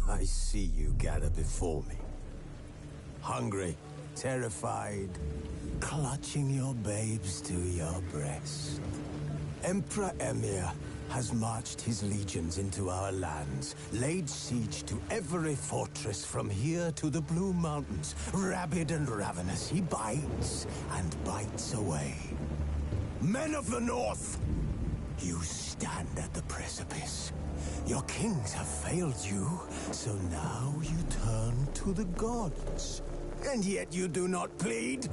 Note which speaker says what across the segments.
Speaker 1: I see you gather before me. Hungry, terrified, clutching your babes to your breast. Emperor Emir has marched his legions into our lands, laid siege to every fortress from here to the Blue Mountains. Rabid and ravenous, he bites and bites away. Men of the North, you stand at the precipice. Your kings have failed you, so now you turn to the gods. And yet you do not plead.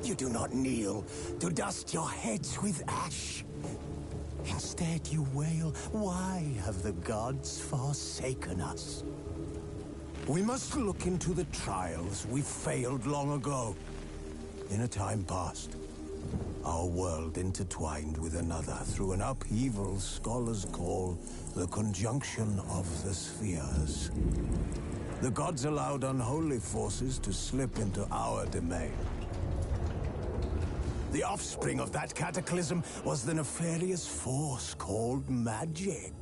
Speaker 1: You do not kneel to dust your heads with ash. Instead you wail, why have the gods forsaken us? We must look into the trials we failed long ago. In a time past, our world intertwined with another through an upheaval scholars call the conjunction of the spheres. The gods allowed unholy forces to slip into our domain. The offspring of that cataclysm was the nefarious force called magic.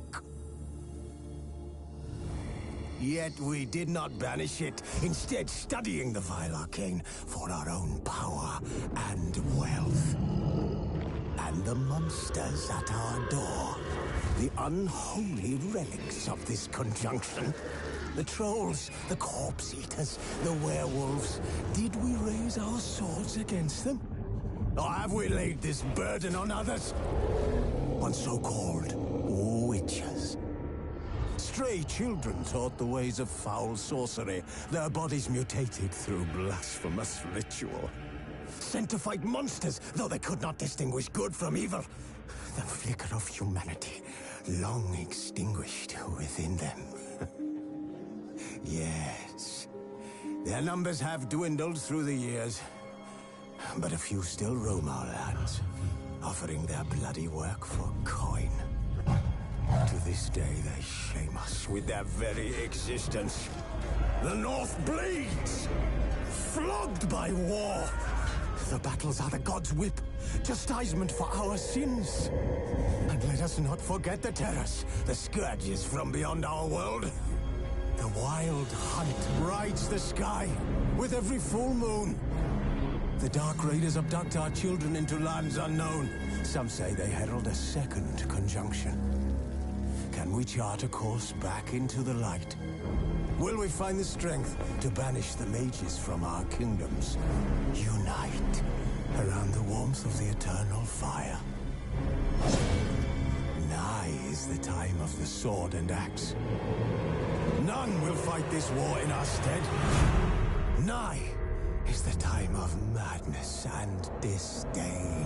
Speaker 1: Yet we did not banish it, instead studying the vile arcane for our own power and wealth. And the monsters at our door, the unholy relics of this conjunction. The trolls, the corpse eaters, the werewolves. Did we raise our swords against them? Or have we laid this burden on others? On so-called witches. Stray children taught the ways of foul sorcery, their bodies mutated through blasphemous ritual. Sent to fight monsters, though they could not distinguish good from evil. The flicker of humanity, long extinguished within them. Yes, their numbers have dwindled through the years. But a few still roam our lands, offering their bloody work for coin. To this day, they shame us with their very existence. The North bleeds, flogged by war. The battles are the gods' whip, chastisement for our sins. And let us not forget the terrors, the scourges from beyond our world. The wild hunt rides the sky with every full moon. The Dark Raiders abduct our children into lands unknown. Some say they herald a second conjunction. Can we chart a course back into the light? Will we find the strength to banish the mages from our kingdoms? Unite around the warmth of the eternal fire. Nigh is the time of the sword and axe. None will fight this war in our stead. Nigh is the time of madness and disdain.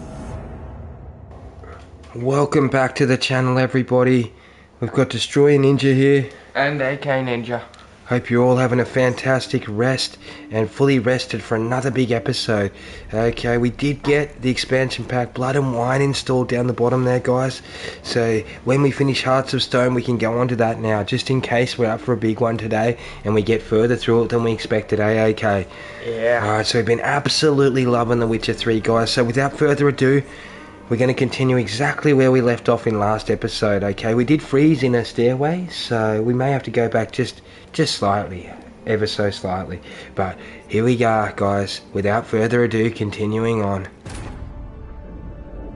Speaker 2: Welcome back to the channel, everybody. We've got Destroyer Ninja here.
Speaker 3: And AK Ninja.
Speaker 2: Hope you're all having a fantastic rest and fully rested for another big episode. Okay, we did get the expansion pack Blood and Wine installed down the bottom there, guys. So when we finish Hearts of Stone, we can go on to that now, just in case we're up for a big one today and we get further through it than we expected, okay?
Speaker 3: Yeah.
Speaker 2: Alright, so we've been absolutely loving The Witcher 3, guys. So without further ado, we're going to continue exactly where we left off in last episode, okay? We did freeze in a stairway, so we may have to go back just slightly, ever so slightly. But here we are, guys. Without further ado, continuing on.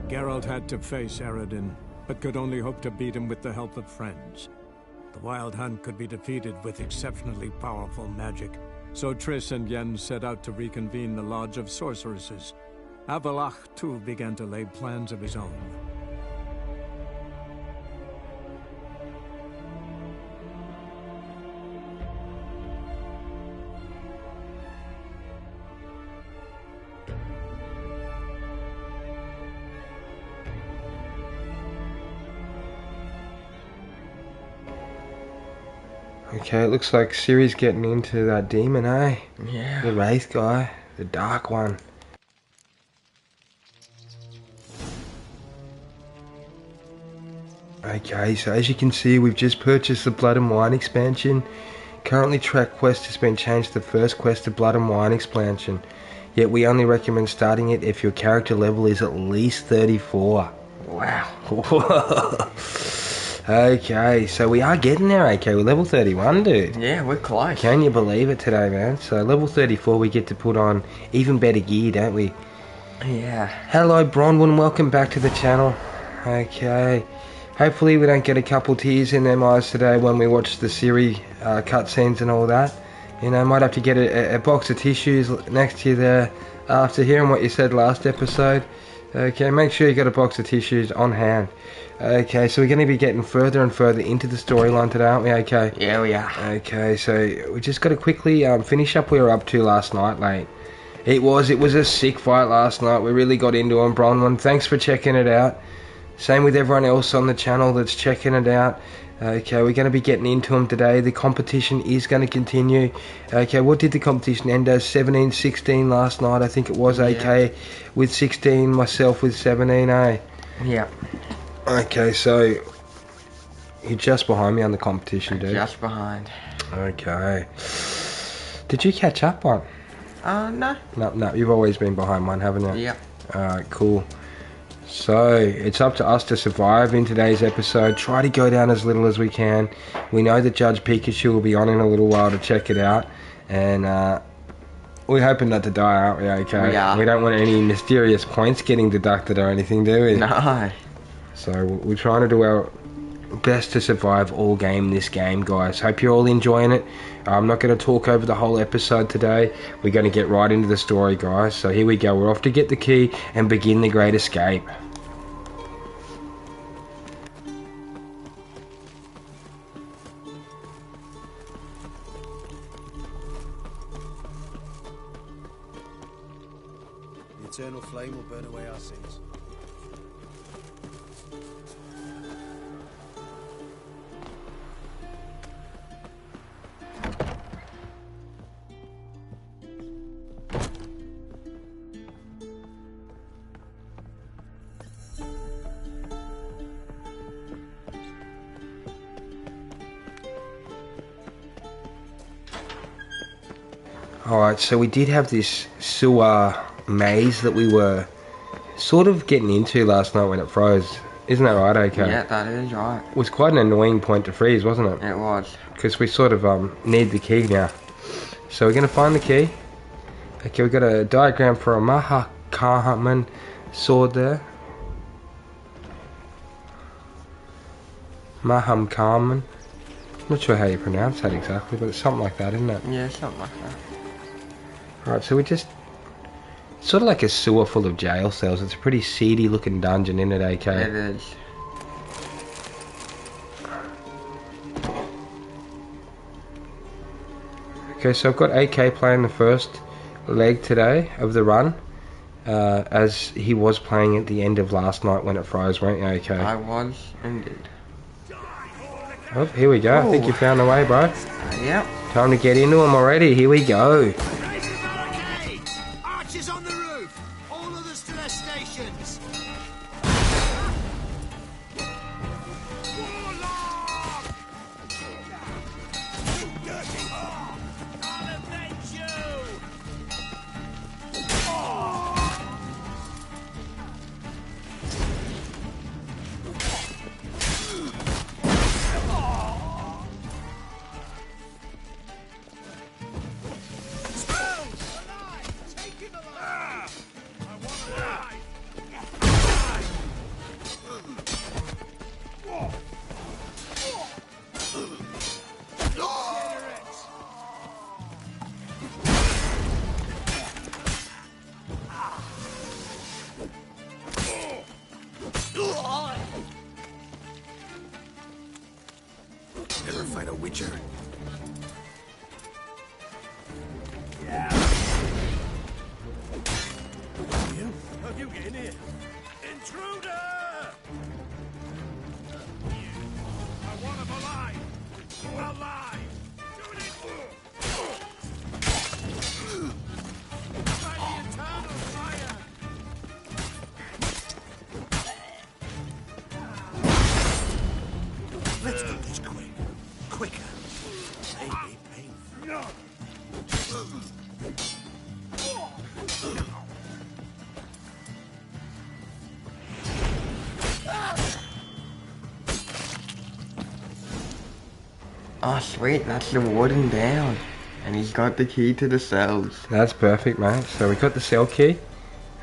Speaker 4: Geralt had to face Eredin, but could only hope to beat him with the help of friends. The Wild Hunt could be defeated with exceptionally powerful magic, so Triss and Yen set out to reconvene the Lodge of Sorceresses. Avallac'h, too, began to lay plans of his own.
Speaker 2: Okay, it looks like Ciri's getting into that demon, eh?
Speaker 3: Yeah.
Speaker 2: The Wraith guy, the dark one. Okay, so as you can see, we've just purchased the Blood and Wine expansion. Currently, track quest has been changed to the first quest of Blood and Wine expansion. Yet we only recommend starting it if your character level is at least 34.
Speaker 3: Wow.
Speaker 2: Okay, so we are getting there, okay. We're level 31, dude.
Speaker 3: Yeah, we're close.
Speaker 2: Can you believe it today, man? So level 34, we get to put on even better gear, don't we?
Speaker 3: Yeah.
Speaker 2: Hello, Bronwyn. Welcome back to the channel. Okay. Hopefully we don't get a couple tears in their eyes today when we watch the series cutscenes and all that. You know, might have to get a box of tissues next to you there after hearing what you said last episode. Okay, make sure you got a box of tissues on hand. Okay, so we're going to be getting further and further into the storyline today, aren't we? Okay.
Speaker 3: Yeah, we are.
Speaker 2: Okay, so we just got to quickly finish up where we were up to last night, like. It was a sick fight last night. We really got into him, Bronwyn. Thanks for checking it out. Same with everyone else on the channel that's checking it out. Okay, we're going to be getting into him today. The competition is going to continue. Okay, what did the competition end as? 17-16 last night, I think it was. AK with 16, myself with 17, eh?
Speaker 3: Yeah.
Speaker 2: Okay, so you're just behind me on the competition, dude.
Speaker 3: Just behind.
Speaker 2: Okay. Did you catch up on?
Speaker 3: No.
Speaker 2: No, you've always been behind one, haven't you?
Speaker 3: Yep.
Speaker 2: Alright, cool. So, it's up to us to survive in today's episode. Try to go down as little as we can. We know that Judge Pikachu will be on in a little while to check it out. And, we're hoping not to die, aren't we? Okay.
Speaker 3: We are.
Speaker 2: We don't want any mysterious points getting deducted or anything, do we?
Speaker 3: No.
Speaker 2: So, we're trying to do our best to survive all game this game, guys. Hope you're all enjoying it. I'm not going to talk over the whole episode today. We're going to get right into the story, guys. So here we go. We're off to get the key and begin the great escape.
Speaker 1: The eternal flame will burn away our sins.
Speaker 2: Alright, so we did have this sewer maze that we were sort of getting into last night when it froze. Isn't that right, okay?
Speaker 3: Yeah, that is right.
Speaker 2: It was quite an annoying point to freeze, wasn't it?
Speaker 3: It was.
Speaker 2: Because we sort of need the key now. So we're going to find the key. Okay, we've got a diagram for a Mahakaman sword there. Mahamkaman. Not sure how you pronounce that exactly, but it's something like that, isn't it?
Speaker 3: Yeah, something like that.
Speaker 2: Right, so we just... sort of like a sewer full of jail cells. It's a pretty seedy looking dungeon, isn't it, AK?
Speaker 3: It is.
Speaker 2: Okay, so I've got AK playing the first leg today of the run. As he was playing at the end of last night when it froze, weren't you, AK?
Speaker 3: I was, indeed.
Speaker 2: Oh, here we go. I think you found the way, bro.
Speaker 3: Yep.
Speaker 2: Time to get into him already. Here we go.
Speaker 1: Raise the barricades! Archers on the roof! All others to their stations! Warlock! You dirty hog! I'll avenge you! Never fight a witcher. How you get in here? Intruder! I want him alive! Alive! Do it! By the eternal fire! Let's do this quick. Quicker. Maybe painful.
Speaker 3: Oh, sweet. That's the warden down. And he's got the key to the cells.
Speaker 2: That's perfect, mate. So we got the cell key.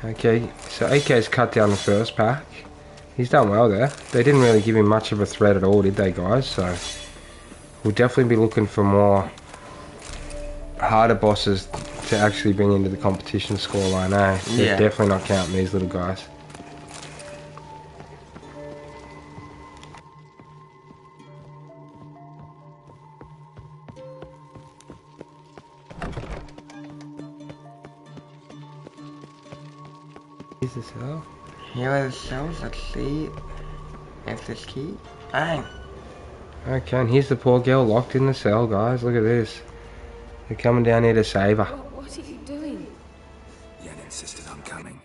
Speaker 2: Okay, so AK's cut down the first pack. He's done well there. They didn't really give him much of a threat at all, did they, guys? So we'll definitely be looking for more harder bosses to actually bring into the competition scoreline, eh? They're
Speaker 3: Yeah.
Speaker 2: definitely not counting these little guys. Here's the cell.
Speaker 3: Here are the cells. Let's see if this key. Bang.
Speaker 2: Okay, and here's the poor girl locked in the cell, guys. Look at this. They're coming down here to save her.
Speaker 5: What are you doing?
Speaker 1: Yen insisted on coming.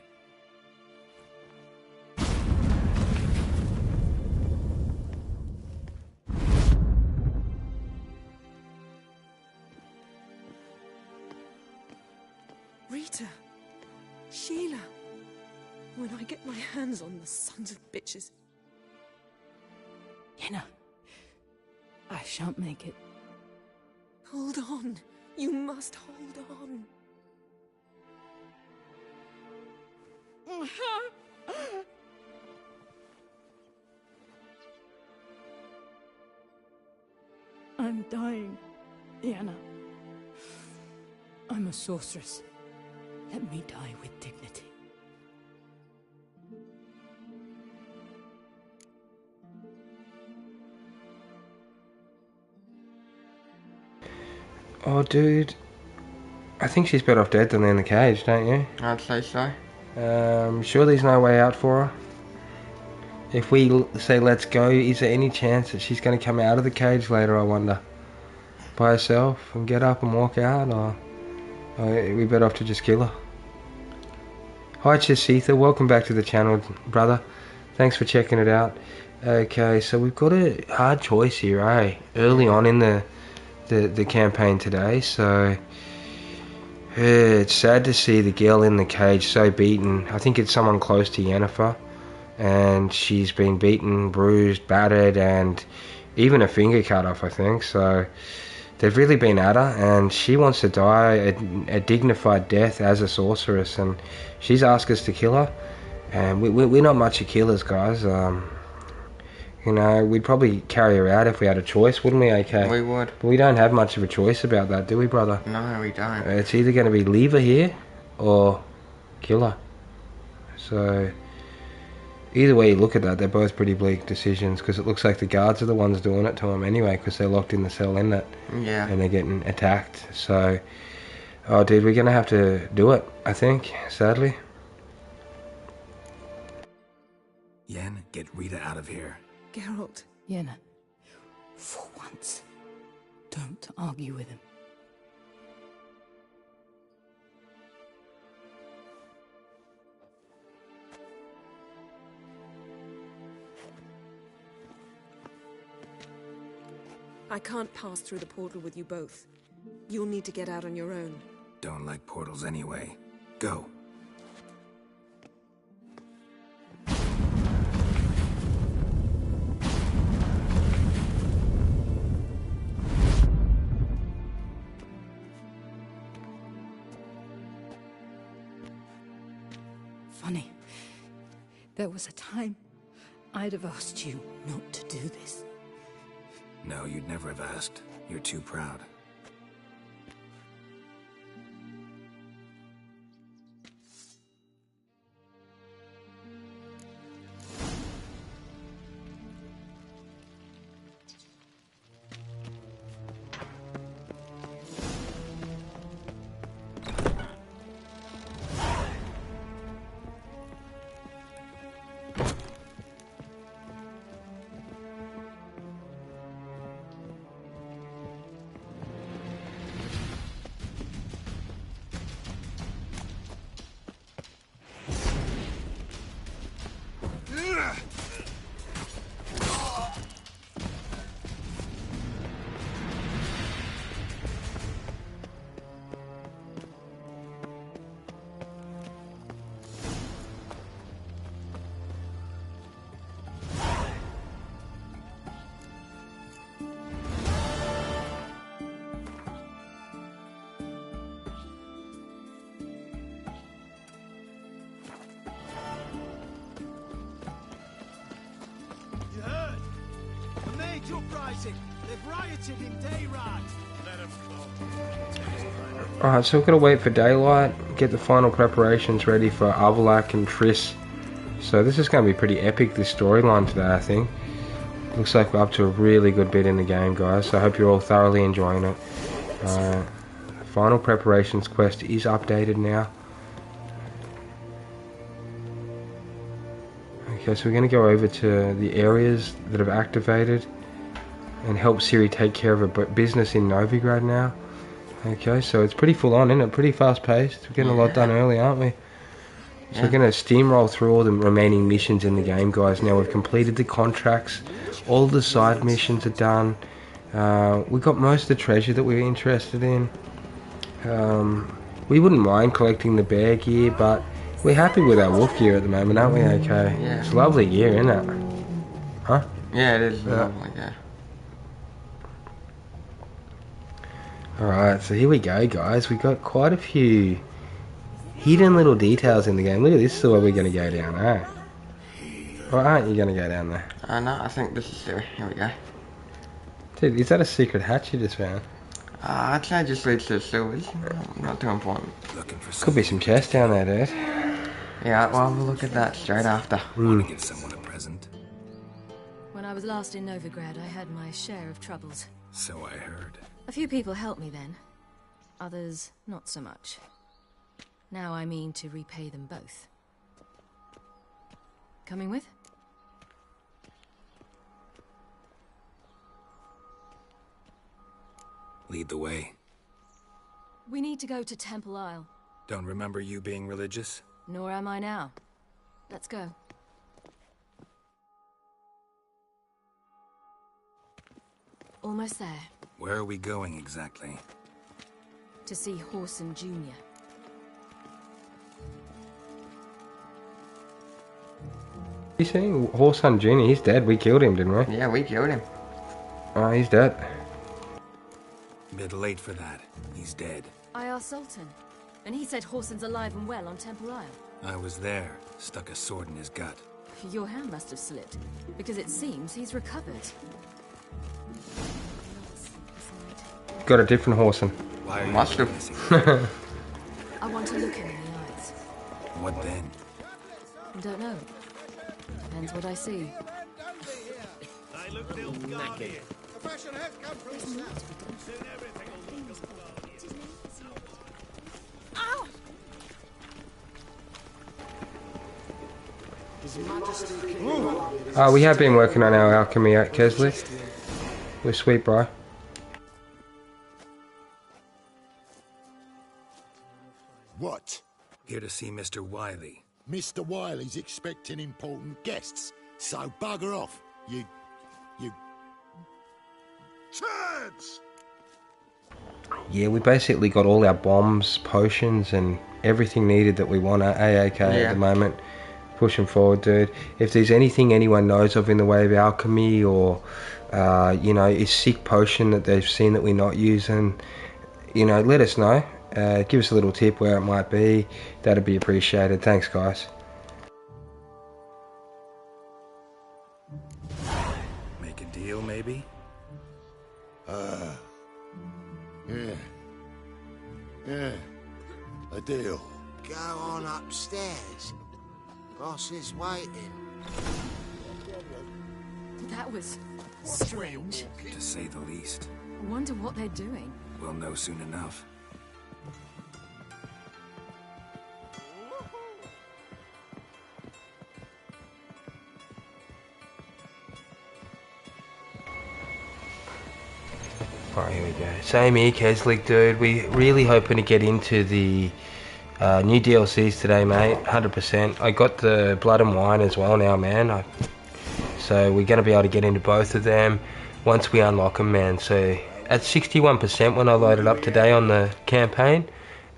Speaker 5: Rita. Sheila. When I get my hands on the sons of bitches.
Speaker 6: Yenna, I shan't make it.
Speaker 5: Hold on. You must hold on.
Speaker 6: I'm dying, Yenna. I'm a sorceress. Let me die with dignity.
Speaker 2: Oh, dude. I think she's better off dead than in the cage, don't you?
Speaker 3: I'd say so.
Speaker 2: Sure there's no way out for her? If we say let's go, is there any chance that she's going to come out of the cage later, I wonder? By herself and get up and walk out, or are we better off to just kill her? Hi Chasitha, welcome back to the channel, brother. Thanks for checking it out. Okay, so we've got a hard choice here, eh? Early on in the campaign today, so it's sad to see the girl in the cage so beaten. I think it's someone close to Yennefer, and she's been beaten, bruised, battered, and even a finger cut off, I think. So they've really been at her, and she wants to die a dignified death as a sorceress, and she's asked us to kill her. And we're not much of killers, guys. You know, we'd probably carry her out if we had a choice, wouldn't we, AK?
Speaker 3: We would.
Speaker 2: But we don't have much of a choice about that, do we, brother?
Speaker 3: No, we don't.
Speaker 2: It's either going to be leave her here or kill her. So either way you look at that, they're both pretty bleak decisions, because it looks like the guards are the ones doing it to them anyway, because they're locked in the cell, in it?
Speaker 3: Yeah.
Speaker 2: And they're getting attacked. So, oh, dude, we're going to have to do it, I think, sadly.
Speaker 1: Yen, get Rita out of here.
Speaker 5: Geralt.
Speaker 6: Yenna, for once, don't argue with him.
Speaker 5: I can't pass through the portal with you both. You'll need to get out on your own.
Speaker 1: Don't like portals anyway. Go.
Speaker 6: Funny. There was a time I'd have asked you not to do this.
Speaker 1: No, you'd never have asked. You're too proud. uprising. They've rioted in Dayrad. Let them come.
Speaker 2: Alright, so we've got to wait for daylight, get the final preparations ready for Avalak and Triss. So this is going to be pretty epic, this storyline today, I think. Looks like we're up to a really good bit in the game, guys, so I hope you're all thoroughly enjoying it. Final preparations quest is updated now. Okay, so we're going to go over to the areas that have activated and help Ciri take care of a business in Novigrad now. Okay, so it's pretty full on, isn't it? Pretty fast paced. We're getting a lot done early, aren't we? So we're going to steamroll through all the remaining missions in the game, guys. Now we've completed the contracts. All the side missions are done. We got most of the treasure that we were interested in. We wouldn't mind collecting the bear gear, but we're happy with our wolf gear at the moment, aren't we? Okay.
Speaker 3: Yeah.
Speaker 2: It's lovely gear, isn't it? Huh?
Speaker 3: Yeah, it is lovely, yeah.
Speaker 2: Alright, so here we go, guys. We got quite a few hidden little details in the game. Look at this, is the way we're going to go down, eh? Or aren't you going to go down there?
Speaker 3: No, I think this is Ciri. Here we go.
Speaker 2: Dude, is that a secret hatch you just found?
Speaker 3: I'd say just leads to the sewers. Not too important.
Speaker 2: Could be some chests down there, dude.
Speaker 3: Yeah, well, we'll look at that straight after.
Speaker 7: Want to give someone a present?
Speaker 5: When I was last in Novigrad, I had my share of troubles.
Speaker 7: So I heard.
Speaker 5: A few people helped me then. Others, not so much. Now I mean to repay them both. Coming with?
Speaker 7: Lead the way.
Speaker 5: We need to go to Temple Isle.
Speaker 7: Don't remember you being religious?
Speaker 5: Nor am I now. Let's go. Almost there.
Speaker 7: Where are we going exactly?
Speaker 5: To see Horson Jr.
Speaker 2: You see, Horson Jr., he's dead. We killed him, didn't we?
Speaker 3: Yeah, we killed him.
Speaker 2: Oh, he's dead.
Speaker 7: Bit late for that. He's dead.
Speaker 5: I asked Sultan, and he said Horson's alive and well on Temple Isle.
Speaker 7: I was there. Stuck a sword in his gut.
Speaker 5: Your hand must have slipped, because it seems he's recovered.
Speaker 2: Got a different Horson.
Speaker 7: Why are you
Speaker 3: Must have.
Speaker 7: missing?
Speaker 5: I want to look him in the eyes.
Speaker 7: What then?
Speaker 5: Don't know. Depends what I see.
Speaker 2: We have been working on our alchemy at Kesley. We're sweet, bro.
Speaker 8: What?
Speaker 7: Here to see Mr. Wiley.
Speaker 8: Mr. Wiley's expecting important guests, so bugger off, you turds!
Speaker 2: Yeah, we basically got all our bombs, potions, and everything needed that we want at AAK at the moment. Pushing forward, dude. If there's anything anyone knows of in the way of alchemy or, you know, is sick potion that they've seen that we're not using, you know, let us know. Give us a little tip where it might be. That'd be appreciated. Thanks, guys.
Speaker 7: Make a deal, maybe?
Speaker 8: Yeah, a deal.
Speaker 9: Go on upstairs. Boss is waiting.
Speaker 5: That was strange.
Speaker 7: To say the least.
Speaker 5: I wonder what they're doing.
Speaker 7: We'll know soon enough.
Speaker 2: Alright, here we go. Same here, Keslick, dude. We really hoping to get into the new DLCs today, mate. 100%. I got the Blood and Wine as well now, man. So we're going to be able to get into both of them once we unlock them, man. So at 61% when I loaded up today on the campaign,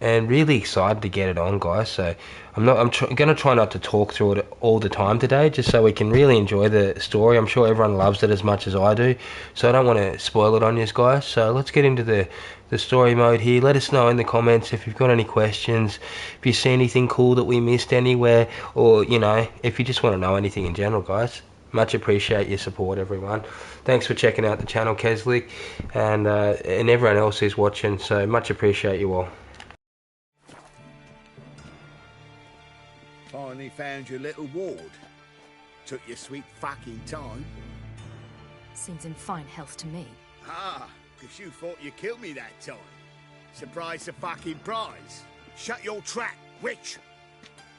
Speaker 2: and really excited to get it on, guys. So I'm going to try not to talk through it all the time today, just so we can really enjoy the story. I'm sure everyone loves it as much as I do, so I don't want to spoil it on you guys. So let's get into the story mode here. Let us know in the comments if you've got any questions, if you see anything cool that we missed anywhere, or, you know, if you just want to know anything in general, guys. Much appreciate your support, everyone. Thanks for checking out the channel, Keslick, and everyone else who's watching. So much appreciate you all.
Speaker 8: Finally found your little ward. Took your sweet fucking time.
Speaker 10: Seems in fine health to me.
Speaker 8: Ah, because you thought you killed me that time. Surprise the fucking prize. Shut your trap, witch.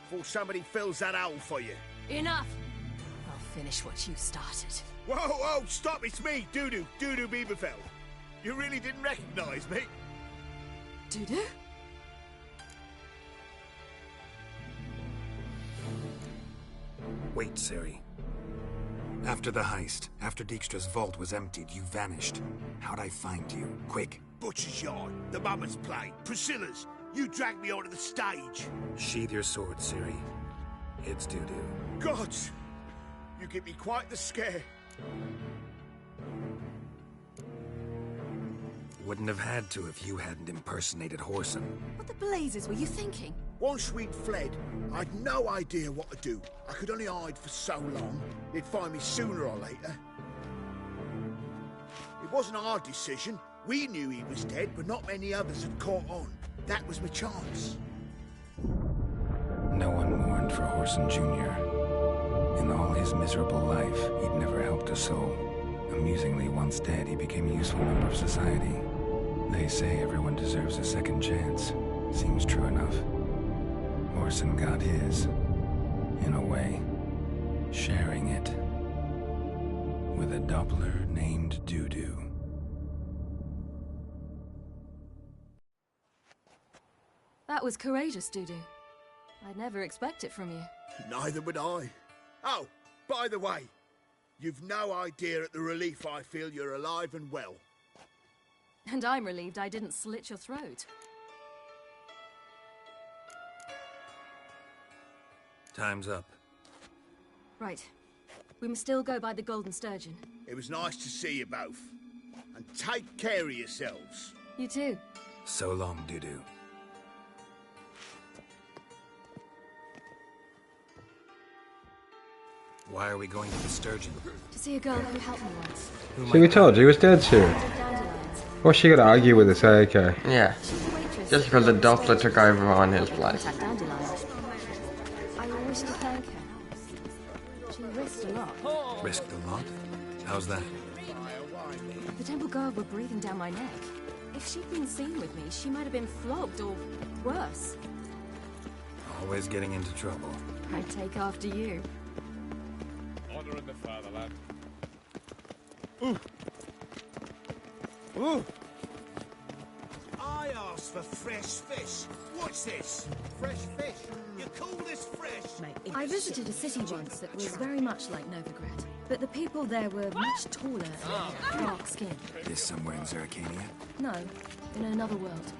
Speaker 8: Before somebody fills that hole for you.
Speaker 10: Enough! I'll finish what you started.
Speaker 8: Whoa, whoa, stop, it's me, Dudu Bieberfeld. You really didn't recognize me?
Speaker 5: Dudu?
Speaker 7: Wait, Ciri. After the heist, after Dijkstra's vault was emptied, you vanished. How'd I find you? Quick.
Speaker 8: Butcher's Yard, the Mama's Play, Priscilla's. You dragged me onto the stage.
Speaker 7: Sheathe your sword, Ciri. It's Dudu.
Speaker 8: Gods! You give me quite the scare.
Speaker 7: Wouldn't have had to if you hadn't impersonated Whoreson.
Speaker 10: What the blazes were you thinking?
Speaker 8: Once we'd fled, I'd no idea what to do. I could only hide for so long. They'd find me sooner or later. It wasn't our decision. We knew he was dead, but not many others had caught on. That was my chance.
Speaker 7: No one mourned for Whoreson Jr. In all his miserable life, he'd never helped a soul. Amusingly, once dead, he became a useful member of society. They say everyone deserves a second chance. Seems true enough. Whoreson got his, in a way, sharing it with a Doppler named Dudu.
Speaker 10: That was courageous, Dudu. I'd never expect it from you.
Speaker 8: Neither would I. Oh, by the way, you've no idea at the relief I feel you're alive and well.
Speaker 10: And I'm relieved I didn't slit your throat.
Speaker 7: Time's up.
Speaker 10: Right. We must still go by the Golden Sturgeon.
Speaker 8: It was nice to see you both. And take care of yourselves.
Speaker 10: You too.
Speaker 7: So long, Dudu. Why are we going to the Sturgeon?
Speaker 10: To see a girl who helped me once.
Speaker 2: See, we told you he was dead soon.
Speaker 10: Dandelions.
Speaker 2: What's she got to argue with us? Okay.
Speaker 3: Yeah. Just because the Doppler took over on his place.
Speaker 10: Dandelions. I wish to thank her. She risked a lot.
Speaker 7: Risked a lot? How's that?
Speaker 10: The temple guard were breathing down my neck. If she'd been seen with me, she might have been flogged or worse.
Speaker 7: Always getting into trouble.
Speaker 10: I'd take after you.
Speaker 11: Honor in the fatherland.
Speaker 8: Ooh. I asked for fresh fish. What's this? Fresh fish? You call this fresh?
Speaker 10: I visited a city once that was very much like Novigrad, but the people there were much taller and dark skinned.
Speaker 7: Is somewhere in Zeracania?
Speaker 10: No, in another world.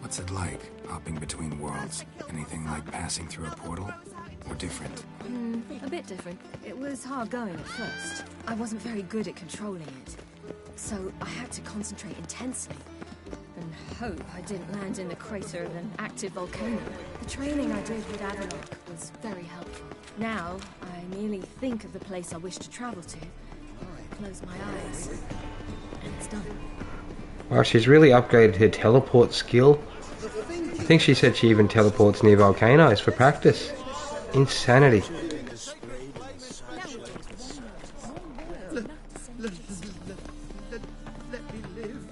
Speaker 7: What's it like, hopping between worlds? Anything like passing through a portal? Or different?
Speaker 10: A bit different. It was hard going at first. I wasn't very good at controlling it, so I had to concentrate intensely and hope I didn't land in the crater of an active volcano. The training I did with Avalok was very helpful. Now, I merely think of the place I wish to travel to, close my eyes, and it's done.
Speaker 2: Wow, she's really upgraded her teleport skill. I think she said she even teleports near volcanoes for practice. Insanity.
Speaker 8: Let me live.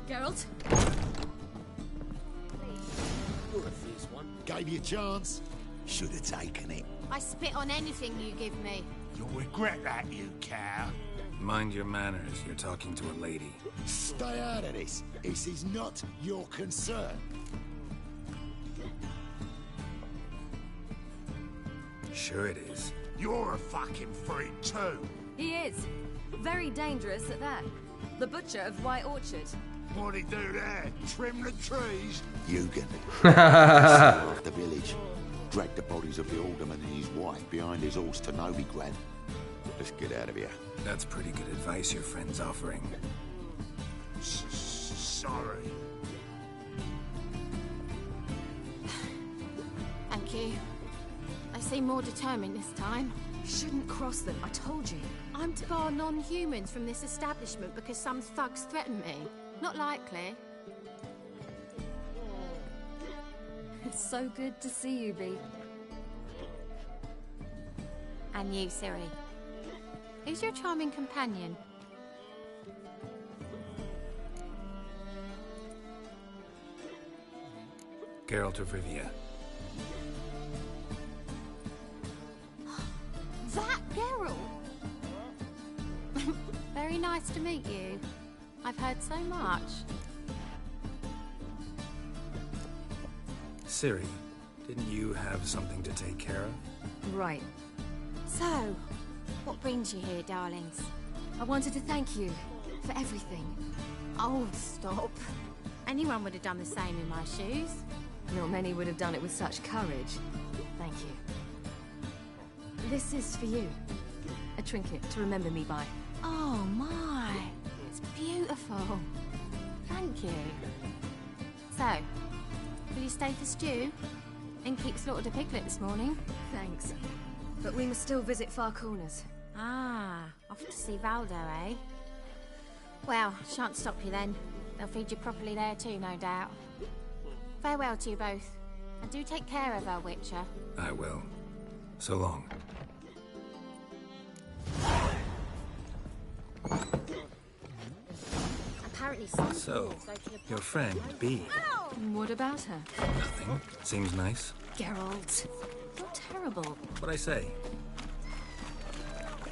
Speaker 10: Geralt?
Speaker 9: You're a fierce one.
Speaker 8: Gave you a chance. Should have taken it.
Speaker 12: I spit on anything you give me.
Speaker 8: You'll regret that, you cow.
Speaker 7: Mind your manners, you're talking to a lady.
Speaker 8: Stay out of this. This is not your concern.
Speaker 7: Sure it is.
Speaker 8: You're a fucking freak too.
Speaker 10: He is. Very dangerous at that. The butcher of White Orchard.
Speaker 8: What'd he do there? Trim the trees? Eugen.
Speaker 9: Off the village. Dragged the bodies of the alderman and his wife behind his horse to Novigrad. Let's get out of here.
Speaker 7: That's pretty good advice your friend's offering.
Speaker 8: Sorry.
Speaker 12: Thank you. They seem more determined this time.
Speaker 10: You shouldn't cross them, I told you.
Speaker 12: I'm to bar non-humans from this establishment because some thugs threaten me. Not likely.
Speaker 10: It's so good to see you, Bee.
Speaker 12: And you, Siri. Who's your charming companion?
Speaker 7: Geralt of Rivia.
Speaker 12: That Geralt! Very nice to meet you. I've heard so much.
Speaker 7: Ciri, didn't you have something to take care of?
Speaker 10: Right.
Speaker 12: So, what brings you here, darlings?
Speaker 10: I wanted to thank you for everything.
Speaker 12: Oh, stop. Anyone would have done the same in my shoes.
Speaker 10: Not many would have done it with such courage. Thank you. This is for you. A trinket to remember me by.
Speaker 12: Oh my, it's beautiful. Thank you. So, will you stay for stew? Innkeep slaughtered a piglet this morning.
Speaker 10: Thanks. But we must still visit Far Corners.
Speaker 12: Ah, off to see Valdo, eh? Well, shan't stop you then. They'll feed you properly there too, no doubt. Farewell to you both. And do take care of our Witcher.
Speaker 7: I will. So long.
Speaker 12: Apparently
Speaker 7: So, your friend, Bee.
Speaker 10: What about her?
Speaker 7: Nothing. Seems nice.
Speaker 10: Geralt. You're terrible.
Speaker 7: What'd I say?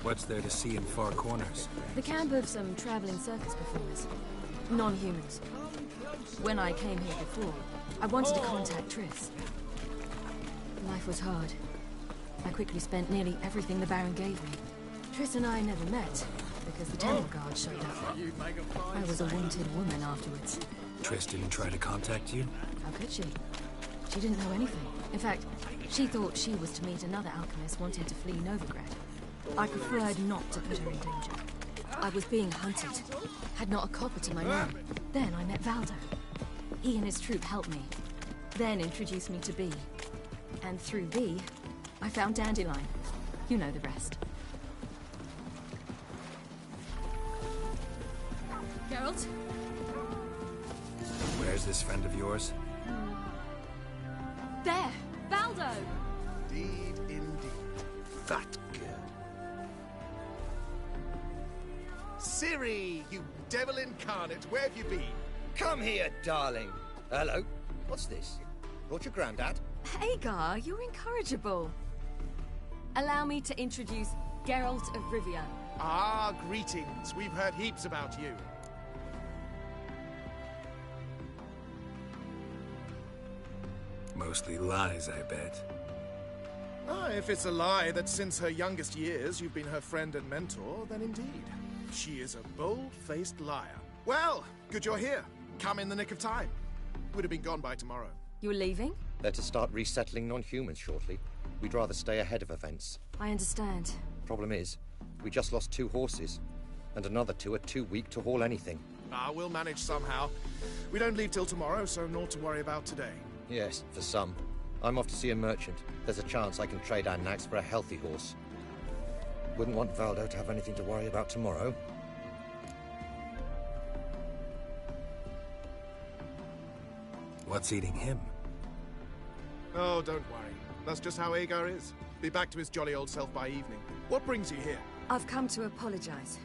Speaker 7: What's there to see in Far Corners?
Speaker 10: The camp of some traveling circus performers. Non-humans. When I came here before, I wanted to contact Triss. Life was hard. I quickly spent nearly everything the Baron gave me. Triss and I never met, because the Temple Guard showed up. I was a wanted woman afterwards.
Speaker 7: Triss didn't try to contact you?
Speaker 10: How could she? She didn't know anything. In fact, she thought she was to meet another alchemist wanting to flee Novigrad. I preferred not to put her in danger. I was being hunted. Had not a copper to my name. Then I met Valdo. He and his troop helped me. Then introduced me to Bee. And through Bee, I found Dandelion. You know the rest. Geralt?
Speaker 7: Where's this friend of yours?
Speaker 10: There! Valdo!
Speaker 8: Indeed, indeed. That girl. Ciri, you devil incarnate, where have you been?
Speaker 13: Come here, darling. Hello. What's this? Brought your granddad?
Speaker 10: Hagar, you're incorrigible. Allow me to introduce Geralt of Rivia.
Speaker 8: Ah, greetings. We've heard heaps about you.
Speaker 7: Mostly lies, I bet.
Speaker 8: Ah, if it's a lie that since her youngest years you've been her friend and mentor, then indeed. She is a bold-faced liar. Well, good you're here. Come in the nick of time. Would have been gone by tomorrow.
Speaker 10: You're leaving?
Speaker 13: They're to start resettling non-humans shortly. We'd rather stay ahead of events.
Speaker 10: I understand.
Speaker 13: Problem is, we just lost 2 horses, and another 2 are too weak to haul anything.
Speaker 8: Ah, we'll manage somehow. We don't leave till tomorrow, so naught to worry about today.
Speaker 13: Yes, for some. I'm off to see a merchant. There's a chance I can trade our nags for a healthy horse. Wouldn't want Valdo to have anything to worry about tomorrow.
Speaker 7: What's eating him?
Speaker 8: Oh, don't worry. That's just how Agar is. Be back to his jolly old self by evening. What brings you here?
Speaker 10: I've come to apologize.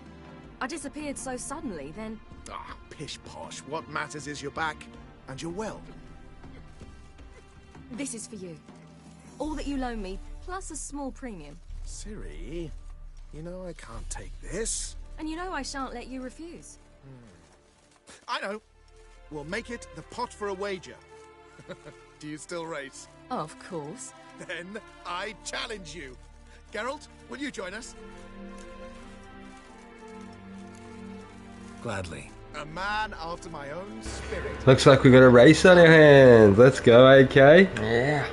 Speaker 10: I disappeared so suddenly, then...
Speaker 8: Ah, pish-posh. What matters is you're back, and you're well.
Speaker 10: This is for you. All that you loan me, plus a small premium.
Speaker 8: Ciri, you know I can't take this.
Speaker 10: And you know I shan't let you refuse.
Speaker 8: I know. We'll make it the pot for a wager. Do you still race?
Speaker 10: Of course.
Speaker 8: Then I challenge you. Geralt, will you join us?
Speaker 7: Gladly.
Speaker 8: A man after my own spirit.
Speaker 2: Looks like we've got a race on our hands. Let's go, AK.
Speaker 3: Yeah.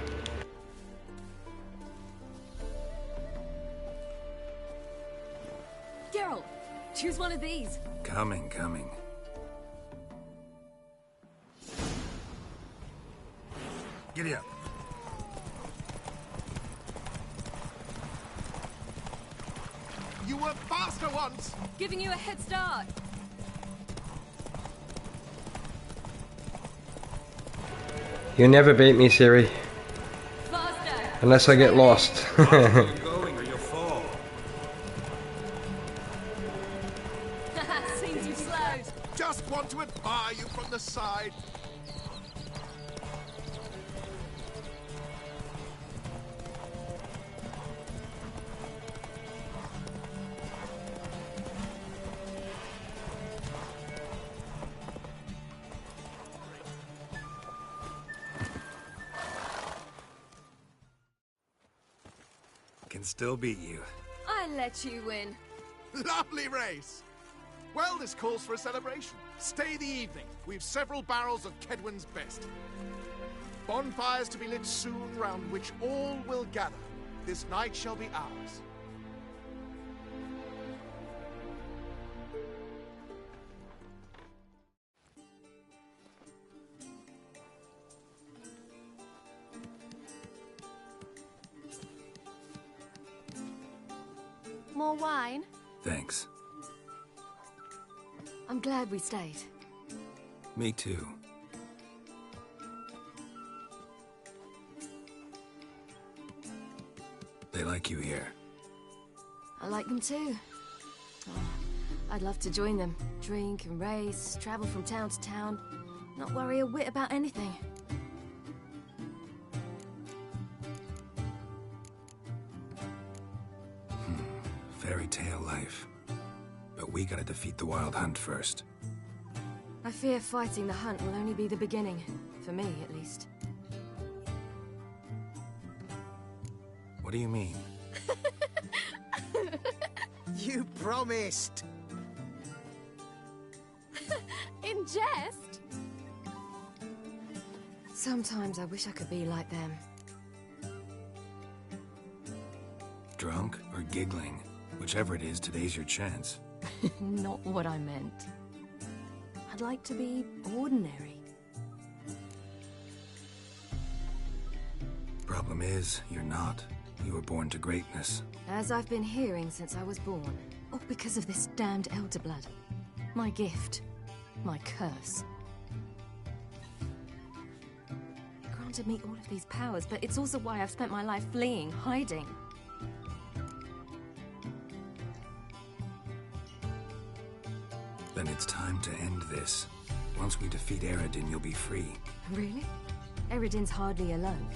Speaker 7: Giddy up.
Speaker 8: You were faster once!
Speaker 10: Giving you a head start.
Speaker 2: You'll never beat me, Siri.
Speaker 10: Faster.
Speaker 2: Unless I get lost.
Speaker 7: Going or you'll fall.
Speaker 10: Seems you've slowed.
Speaker 8: Just want to admire you from the side.
Speaker 7: Can still beat you.
Speaker 10: I let you win.
Speaker 8: Lovely race! Well, this calls for a celebration. Stay the evening. We've several barrels of Kedwin's best. Bonfires to be lit soon, round which all will gather. This night shall be ours.
Speaker 10: More wine?
Speaker 7: Thanks.
Speaker 10: I'm glad we stayed.
Speaker 7: Me too. They like you here.
Speaker 10: I like them too. Oh, I'd love to join them. Drink and race, travel from town to town. Not worry a whit about anything.
Speaker 7: Fairy tale life. But we gotta defeat the Wild Hunt first.
Speaker 10: I fear fighting the hunt will only be the beginning. For me, at least.
Speaker 7: What do you mean?
Speaker 1: You promised!
Speaker 10: In jest? Sometimes I wish I could be like them.
Speaker 7: Drunk or giggling? Whichever it is, today's your chance.
Speaker 10: Not what I meant. I'd like to be ordinary.
Speaker 7: Problem is, you're not. You were born to greatness.
Speaker 10: As I've been hearing since I was born. All because of this damned elder blood. My gift. My curse. It granted me all of these powers, but it's also why I've spent my life fleeing, hiding.
Speaker 7: Then it's time to end this. Once we defeat Eredin, you'll be free.
Speaker 10: Really? Eredin's hardly alone.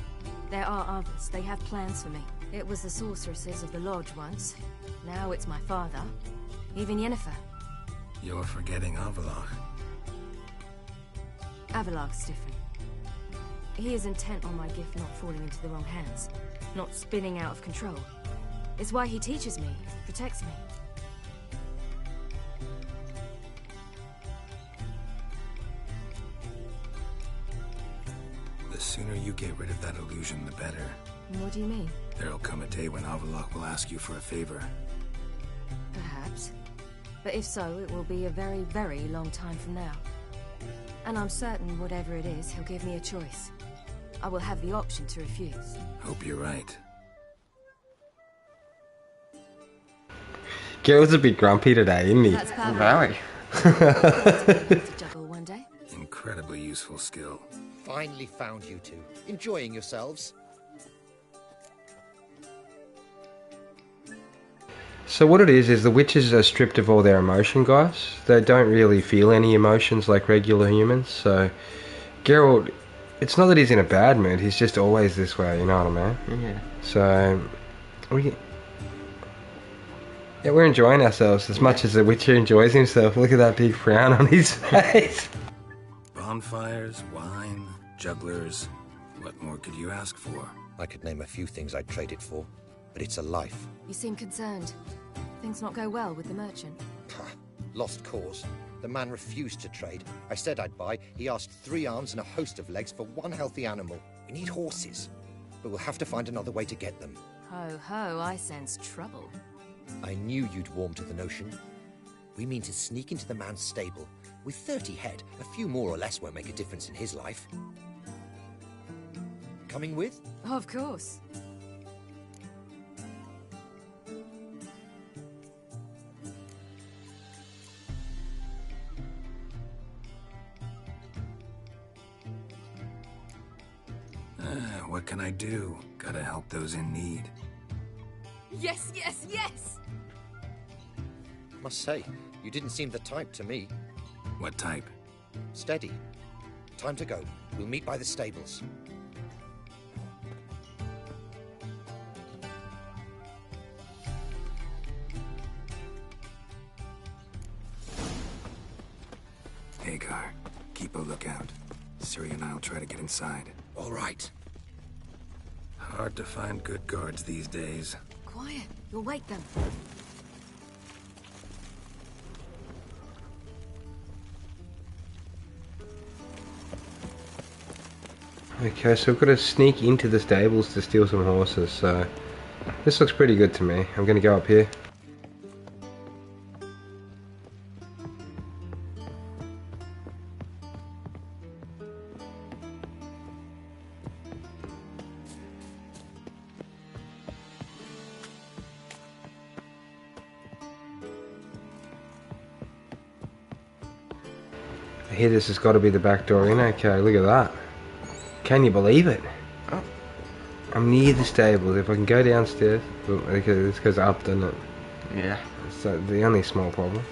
Speaker 10: There are others. They have plans for me. It was the sorceresses of the Lodge once. Now it's my father. Even Yennefer.
Speaker 7: You're forgetting Avalok.
Speaker 10: Avalok's different. He is intent on my gift not falling into the wrong hands. Not spinning out of control. It's why he teaches me, protects me.
Speaker 7: The sooner you get rid of that illusion, the better.
Speaker 10: What do you mean?
Speaker 7: There'll come a day when Avalok will ask you for a favor.
Speaker 10: Perhaps. But if so, it will be a very, very long time from now. And I'm certain whatever it is, he'll give me a choice. I will have the option to refuse.
Speaker 7: Hope you're right.
Speaker 2: Geralt's a bit grumpy today, isn't he?
Speaker 10: That's power.
Speaker 3: Very.
Speaker 10: To juggle one day.
Speaker 7: Incredibly useful skill.
Speaker 13: Finally found you two. Enjoying yourselves?
Speaker 2: So what it is the witches are stripped of all their emotion, guys. They don't really feel any emotions like regular humans, so Geralt, it's not that he's in a bad mood, he's just always this way, you know what I mean?
Speaker 3: Yeah.
Speaker 2: So, we're enjoying ourselves as much as the Witcher enjoys himself. Look at that big frown on his face.
Speaker 7: Bonfires, wine, jugglers. What more could you ask for?
Speaker 13: I could name a few things I'd trade it for, but it's a life.
Speaker 10: You seem concerned. Things not go well with the merchant.
Speaker 13: Lost cause. The man refused to trade. I said I'd buy. He asked 3 arms and a host of legs for 1 healthy animal. We need horses, but we'll have to find another way to get them.
Speaker 10: Ho ho, I sense trouble.
Speaker 13: I knew you'd warm to the notion. We mean to sneak into the man's stable. With 30 head, a few more or less won't make a difference in his life. Coming with?
Speaker 10: Of course.
Speaker 7: What can I do? Gotta help those in need.
Speaker 10: Yes, yes, yes!
Speaker 13: Must say, you didn't seem the type to me.
Speaker 7: What type?
Speaker 13: Steady. Time to go. We'll meet by the stables.
Speaker 7: Hagar, keep a lookout. Ciri and I'll try to get inside.
Speaker 13: All right.
Speaker 7: Hard to find good guards these days.
Speaker 10: Quiet. You'll wake them.
Speaker 2: Okay, so we've got to sneak into the stables to steal some horses, so this looks pretty good to me. I'm going to go up here. I hear this has got to be the back door in. Okay, look at that. Can you believe it?
Speaker 3: Oh.
Speaker 2: I'm near the stables. If I can go downstairs, this goes up, doesn't it?
Speaker 3: Yeah.
Speaker 2: It's the only small problem.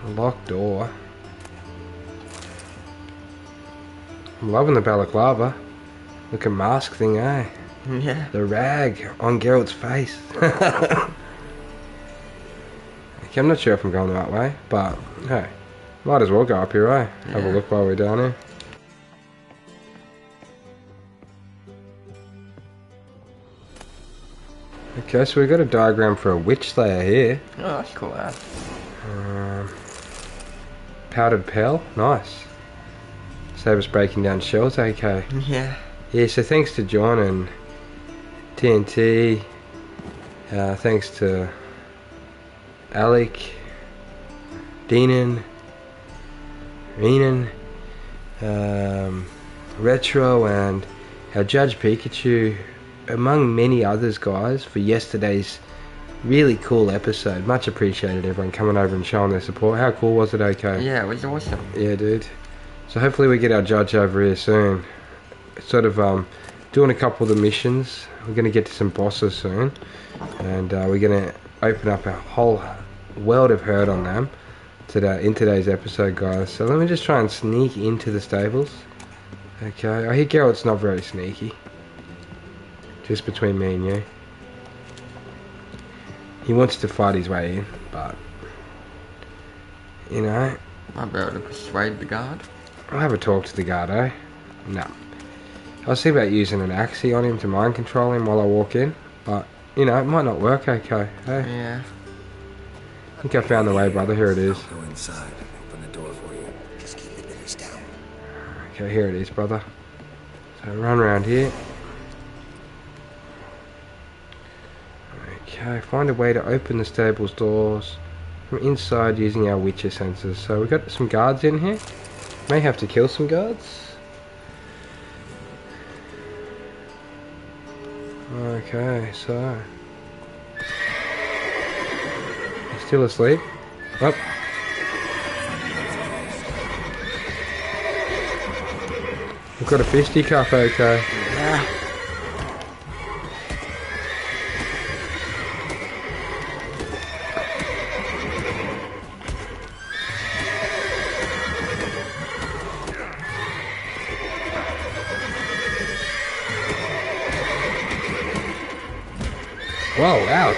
Speaker 2: A locked door. I'm loving the balaclava. Look at mask thing, eh?
Speaker 3: Yeah.
Speaker 2: The rag on Geralt's face. Okay, I'm not sure if I'm going the right way, but hey, might as well go up here, eh? Have a look while we're down here. Okay, so we've got a diagram for a witch slayer here.
Speaker 3: Oh, that's cool.
Speaker 2: Powdered Pell, nice. Save us breaking down shells, okay.
Speaker 3: Yeah.
Speaker 2: Yeah, so thanks to John and TNT, thanks to Alec, Deanon, Renan, Retro, and our Judge Pikachu, among many others, guys, for yesterday's really cool episode. Much appreciated, everyone coming over and showing their support. How cool was it, okay?
Speaker 3: Yeah, it was awesome.
Speaker 2: Yeah, dude. So hopefully we get our judge over here soon. Sort of doing a couple of the missions. We're going to get to some bosses soon, and we're going to open up a whole world of hurt on them today in today's episode, guys. So let me just try and sneak into the stables. Okay, I hear Geralt's not very sneaky. Just between me and you. He wants to fight his way in, but you know,
Speaker 3: Might be able to persuade the guard.
Speaker 2: I'll have a talk to the guard, eh? No. I'll see about using an axie on him to mind control him while I walk in, but you know, it might not work, okay? Hey?
Speaker 3: Yeah.
Speaker 2: I think I found the way, brother. Here it is.
Speaker 7: Go inside. Open the door for you.
Speaker 13: Just keep your billies down.
Speaker 2: Okay, here it is, brother. So run around here. Okay, find a way to open the stables doors from inside using our Witcher sensors. So we've got some guards in here. May have to kill some guards. Okay, so he's still asleep. Up. We've got a fisticuff, okay.
Speaker 3: Yeah.
Speaker 2: Whoa, ouch.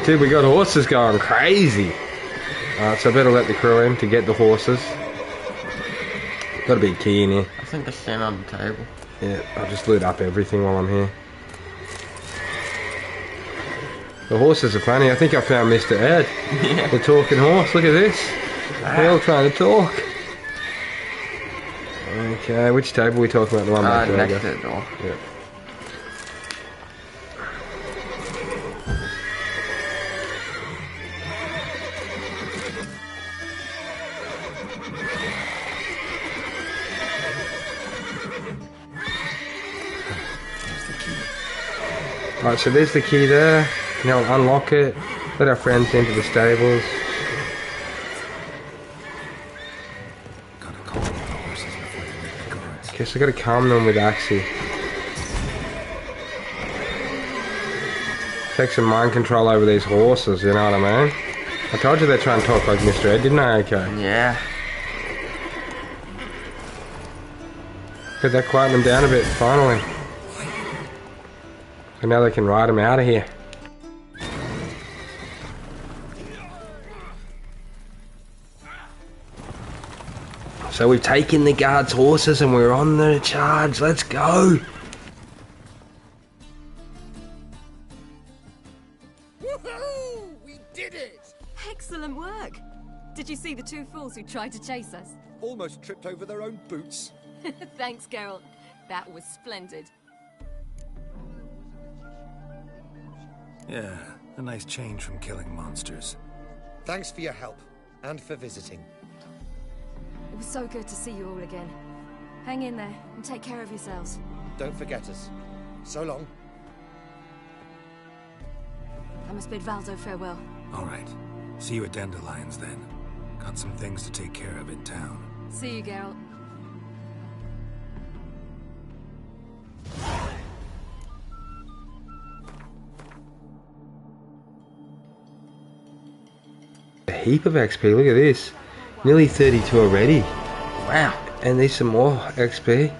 Speaker 2: Dude, we got horses going crazy. So I better let the crew in to get the horses. Got a big key in here.
Speaker 3: I think I stand on the table.
Speaker 2: Yeah, I'll just loot up everything while I'm here. The horses are funny. I think I found Mr. Ed.
Speaker 3: Yeah.
Speaker 2: The talking horse. Look at this. They're all trying to talk. Okay, which table are we talking about? The one back there, I
Speaker 3: next
Speaker 2: guess.
Speaker 3: to the door.
Speaker 2: Yeah. Alright, so there's the key there. Now unlock it. Let our friends into the stables. Guess I gotta calm them with Axie. Take some mind control over these horses, you know what I mean? I told you they're trying to talk like Mr. Ed, didn't I? Okay.
Speaker 3: Yeah.
Speaker 2: Could that quieten them down a bit, finally? So now they can ride them out of here. So we've taken the guards' horses and we're on the charge. Let's go!
Speaker 10: Woohoo! We did it! Excellent work! Did you see the two fools who tried to chase us?
Speaker 13: Almost tripped over their own boots.
Speaker 10: Thanks, Geralt. That was splendid.
Speaker 7: Yeah, a nice change from killing monsters.
Speaker 13: Thanks for your help, and for visiting.
Speaker 10: It was so good to see you all again. Hang in there, and take care of yourselves.
Speaker 13: Don't forget us. So long.
Speaker 10: I must bid Valdo farewell.
Speaker 7: Alright. See you at Dandelions then. Got some things to take care of in town.
Speaker 10: See you, Geralt.
Speaker 2: A heap of XP, look at this. Nearly 32 already.
Speaker 3: Wow.
Speaker 2: And there's some more XP.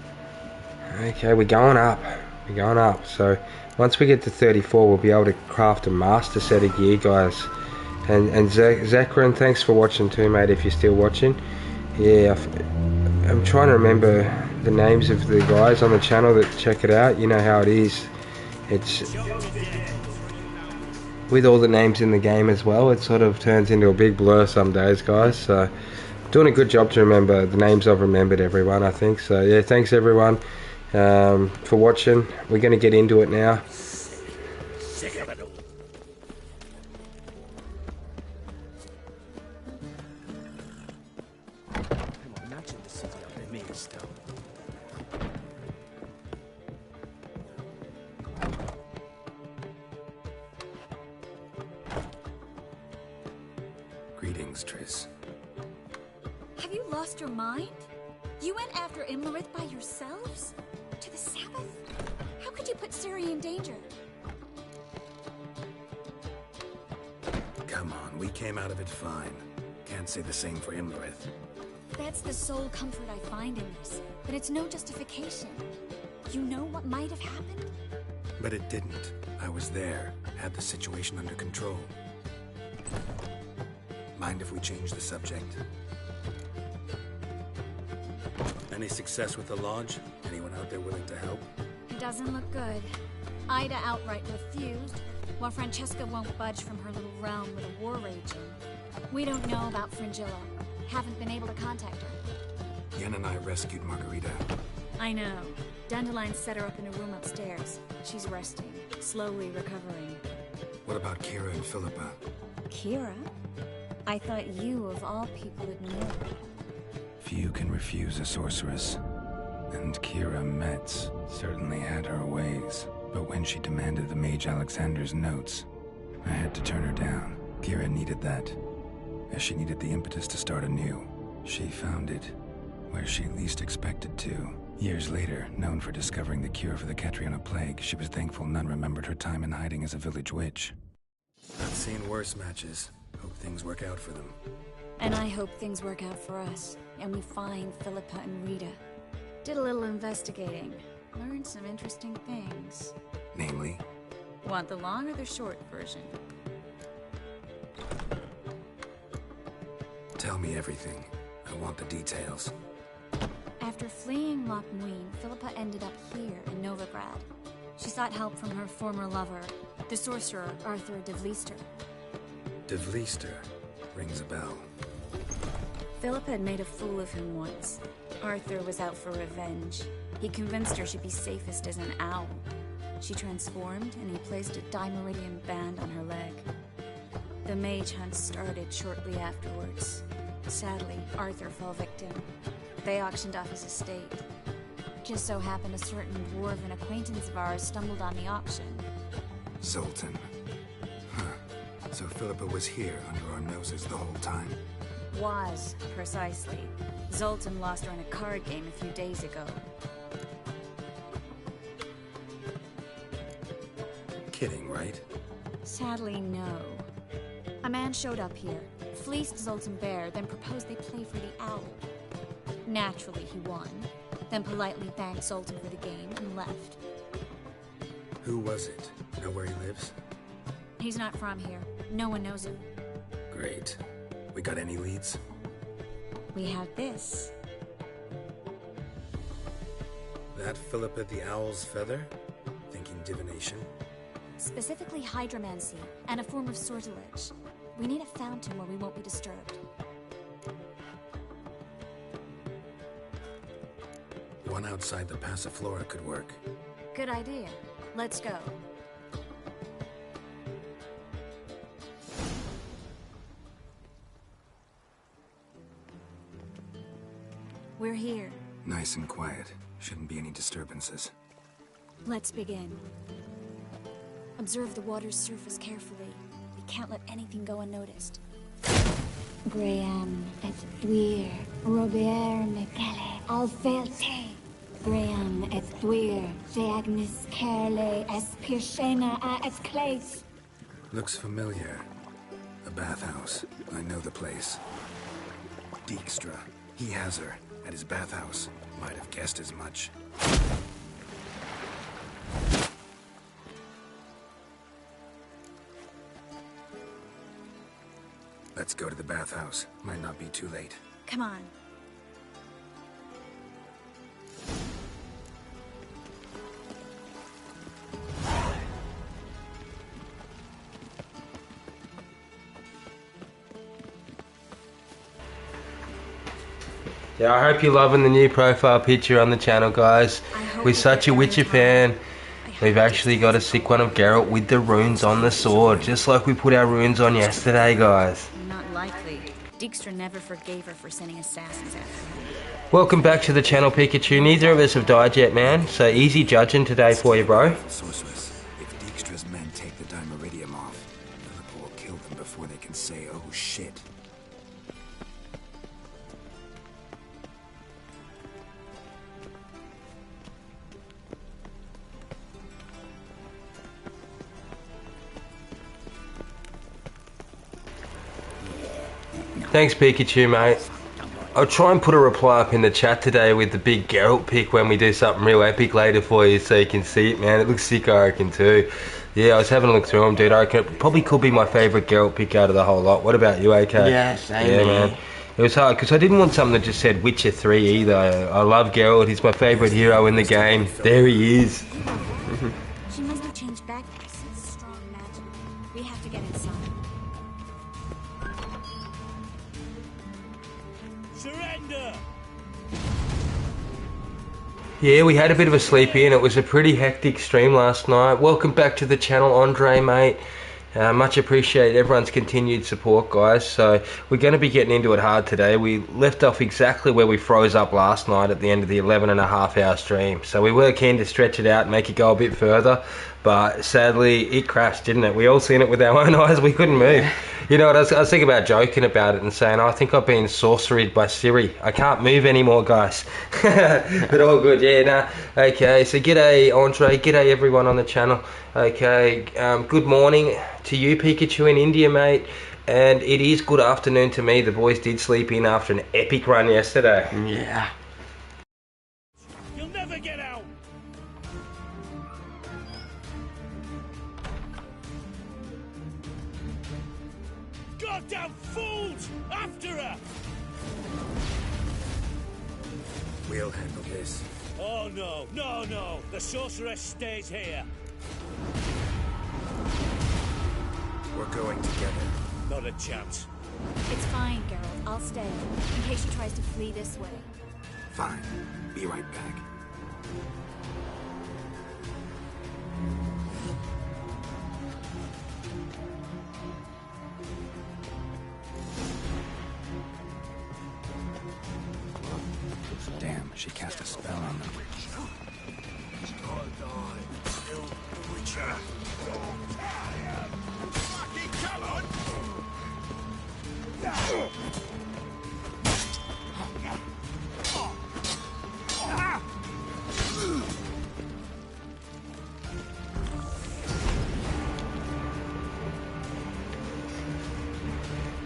Speaker 2: Okay, we're going up. We're going up. So once we get to 34, we'll be able to craft a master set of gear, guys. And Zacharian, thanks for watching too, mate, if you're still watching. Yeah, I'm trying to remember the names of the guys on the channel that check it out. You know how it is. It's with all the names in the game as well, it sort of turns into a big blur some days, guys. So doing a good job to remember the names. I've remembered everyone, I think. So yeah, thanks everyone for watching. We're going to get into it now.
Speaker 9: Sick of it all. Imagine the city under me stone.
Speaker 7: Greetings, Triss.
Speaker 14: Have you lost your mind? You went after Imlerith by yourselves? To the Sabbath? How could you put Ciri in danger?
Speaker 7: Come on, we came out of it fine. Can't say the same for Imlerith.
Speaker 14: That's the sole comfort I find in this. But it's no justification. You know what might have happened?
Speaker 7: But it didn't. I was there, had the situation under control. Mind if we change the subject? Any success with the Lodge? Anyone out there willing to help?
Speaker 14: It doesn't look good. Ida outright refused, while Francesca won't budge from her little realm with a war raging. We don't know about Fringilla. Haven't been able to contact her.
Speaker 7: Yen and I rescued Margarita.
Speaker 14: I know. Dandelion set her up in a room upstairs. She's resting, slowly recovering.
Speaker 7: What about Kira and Philippa?
Speaker 14: Kira? I thought you, of all people, would know.
Speaker 7: Few can refuse a sorceress. And Kira Metz certainly had her ways. But when she demanded the Mage Alexander's notes, I had to turn her down. Kira needed that, as she needed the impetus to start anew. She found it where she least expected to. Years later, known for discovering the cure for the Catriona plague, she was thankful none remembered her time in hiding as a village witch. I've seen worse matches. Hope things work out for them.
Speaker 14: And I hope things work out for us, and we find Philippa and Rita. Did a little investigating. Learned some interesting things.
Speaker 7: Namely?
Speaker 14: Want the long or the short version?
Speaker 7: Tell me everything. I want the details.
Speaker 14: After fleeing Loch Muin, Philippa ended up here in Novigrad. She sought help from her former lover, the sorcerer Arthur de Vliester.
Speaker 7: De Vliester rings a bell.
Speaker 14: Philippa had made a fool of him once. Arthur was out for revenge. He convinced her she'd be safest as an owl. She transformed, and he placed a dimeridium band on her leg. The mage hunt started shortly afterwards. Sadly, Arthur fell victim. They auctioned off his estate. Just so happened a certain dwarven acquaintance of ours stumbled on the auction.
Speaker 7: Zoltan. Huh. So Philippa was here under our noses the whole time?
Speaker 14: Was, precisely. Zoltan lost her in a card game a few days ago.
Speaker 7: Kidding, right?
Speaker 14: Sadly, no. A man showed up here, fleeced Zoltan bare, then proposed they play for the owl. Naturally, he won, then politely thanked Zoltan for the game and left.
Speaker 7: Who was it? Know where he lives?
Speaker 14: He's not from here. No one knows him.
Speaker 7: Great. We got any leads?
Speaker 14: We have this.
Speaker 7: That Philippa the Owl's feather? Thinking divination?
Speaker 14: Specifically hydromancy, and a form of sortilege. We need a fountain where we won't be disturbed.
Speaker 7: One outside the Passiflora could work.
Speaker 14: Good idea. Let's go. We're here.
Speaker 7: Nice and quiet. Shouldn't be any disturbances.
Speaker 14: Let's begin. Observe the water's surface carefully. We can't let anything go unnoticed.
Speaker 15: Graham et Dwyer, Robert Michele, Alfelte. Graham et Dwyer, Deagnis Kerle, es Pirshena a es Clace.
Speaker 7: Looks familiar. A bathhouse. I know the place. Dijkstra. He has her. At his bathhouse. Might have guessed as much. Let's go to the bathhouse. Might not be too late.
Speaker 14: Come on.
Speaker 2: Yeah, I hope you're loving the new profile picture on the channel, guys. We're such a Witcher fan. We've actually got a sick one of Geralt with the runes on the sword, just like we put our runes on yesterday, guys.
Speaker 14: Not likely. Dijkstra never forgave her for sending assassins after him.
Speaker 2: Welcome back to the channel, Pikachu. Neither of us have died yet, man. So easy judging today for you, bro.
Speaker 7: Sorceress, if Dijkstra's men take the dimeridium off, Philippa will kill them before they can say, oh shit.
Speaker 2: Thanks, Pikachu, mate. I'll try and put a reply up in the chat today with the big Geralt pic when we do something real epic later for you so you can see it, man. It looks sick, I reckon, too. Yeah, I was having a look through them, dude. I reckon it probably could be my favourite Geralt pic out of the whole lot. What about you, AK?
Speaker 3: Yeah, same.
Speaker 2: Yeah, man. It was hard because I didn't want something that just said Witcher 3 either. I love Geralt. He's my favourite hero in the game. There he is.
Speaker 14: She must have changed back. It's strong magic. We have to get inside.
Speaker 9: Surrender!
Speaker 2: Yeah, we had a bit of a sleep in. It was a pretty hectic stream last night. Welcome back to the channel, Andre, mate. Much appreciate everyone's continued support, guys. So we're going to be getting into it hard today. We left off exactly where we froze up last night at the end of the 11.5-hour stream. So we were keen to stretch it out and make it go a bit further. But sadly, it crashed, didn't it? We all seen it with our own eyes. We couldn't move. You know what, I was thinking about joking about it and saying, I think I've been sorceried by Siri. I can't move anymore, guys. But all good, yeah, nah. Okay, so g'day, Andre. G'day, everyone on the channel. Okay, good morning to you, Pikachu in India, mate. And it is good afternoon to me. The boys did sleep in after an epic run yesterday.
Speaker 3: Yeah.
Speaker 9: You'll never get out! Goddamn fools! After her!
Speaker 7: We'll handle this.
Speaker 9: Oh no, no, no! The sorceress stays here.
Speaker 7: We're going together.
Speaker 9: Not a chance.
Speaker 14: It's fine, Geralt. I'll stay, in case she tries to flee this way.
Speaker 7: Fine. Be right back. Damn, she cast a spell on them.
Speaker 1: Come on!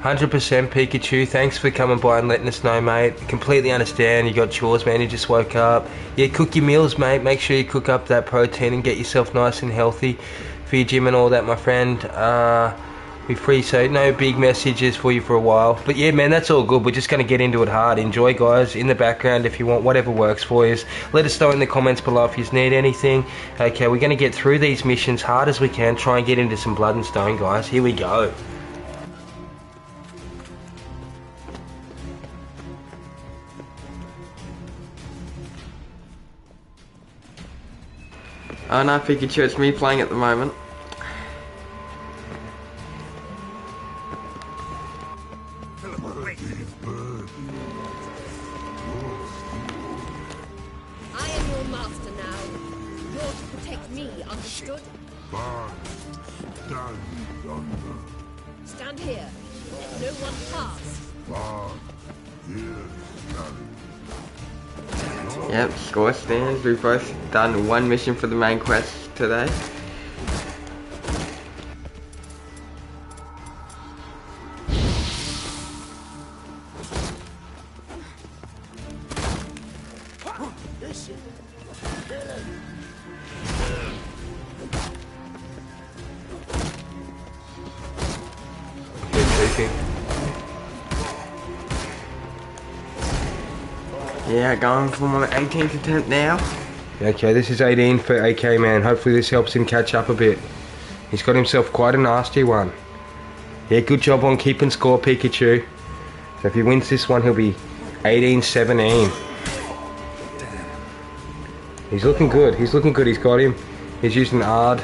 Speaker 2: 100% Pikachu, thanks for coming by and letting us know, mate. Completely understand, you got chores, man, you just woke up. Yeah, cook your meals, mate. Make sure you cook up that protein and get yourself nice and healthy for your gym and all that, my friend. Be free, so no big messages for you for a while. But yeah, man, that's all good. We're just going to get into it hard. Enjoy, guys, in the background if you want, whatever works for you. Let us know in the comments below if you need anything. Okay, we're going to get through these missions hard as we can. Try and get into some blood and stone, guys. Here we go.
Speaker 3: Oh no, Pikachu, it's me playing at the moment.
Speaker 16: I am your master now. You're to protect me, understood? Stand here. Let no one pass.
Speaker 3: Yep, score stands. We've both done one mission for the main quest today. Yeah, going for my 18th attempt now.
Speaker 2: Okay, this is 18 for AK Man. Hopefully this helps him catch up a bit. He's got himself quite a nasty one. Yeah, good job on keeping score, Pikachu. So if he wins this one, he'll be 18-17. He's looking good. He's looking good. He's got him. He's using Ard.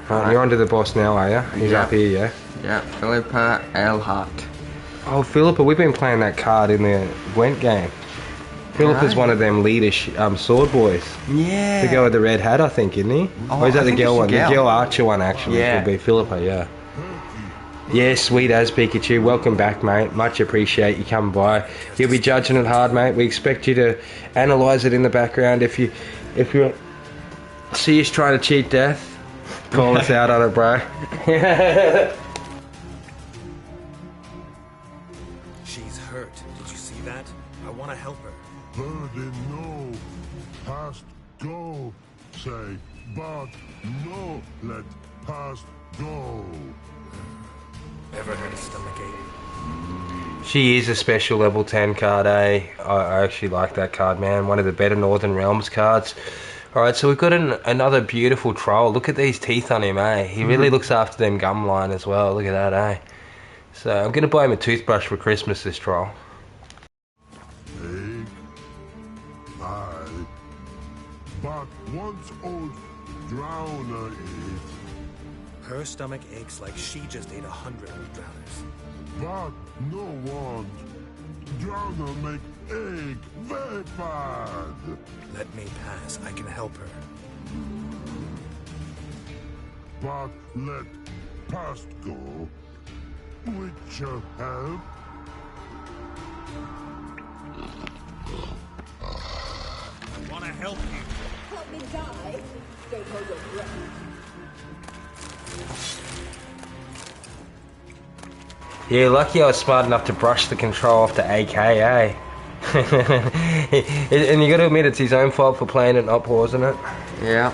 Speaker 2: You're onto the boss now, are you? He's up here, yeah?
Speaker 3: Yeah, Philippa Earlhart.
Speaker 2: Oh, Philippa, we've been playing that card in the Gwent game. Philippa's one of them leader sword boys.
Speaker 3: Yeah.
Speaker 2: To go with the red hat, I think, isn't he?
Speaker 3: Oh,
Speaker 2: or is that the girl one? The
Speaker 3: girl.
Speaker 2: girl archer one, actually,
Speaker 3: Yeah.
Speaker 2: would be Philippa, yeah. Yeah, sweet as Pikachu. Welcome back, mate. Much appreciate you coming by. You'll be judging it hard, mate. We expect you to analyse it in the background. If you see us trying to cheat death, call us out on it, bro.
Speaker 8: She's hurt. Did you see that? I want to help her.
Speaker 17: Birdie, no. Past go. Say, but no. Let past go.
Speaker 8: Ever had a stomachache?
Speaker 2: She is a special level 10 card, eh? I actually like that card, man. One of the better Northern Realms cards. Alright, so we've got another beautiful troll. Look at these teeth on him, eh? He really looks after them gum line as well. Look at that, eh? So I'm going to buy him a toothbrush for Christmas, this troll.
Speaker 17: But once old drowner eat.
Speaker 8: Her stomach aches like she just ate 100 old drowners.
Speaker 17: But no want. Drowner make egg very bad.
Speaker 8: Let me pass. I can help her.
Speaker 17: But let past go. Which help.
Speaker 9: I want to help you.
Speaker 16: Help me die. Don't hold your breath.
Speaker 2: Yeah, lucky I was smart enough to brush the control off the AK, eh? And you got to admit it's his own fault for playing it, not pausing it.
Speaker 3: Yeah.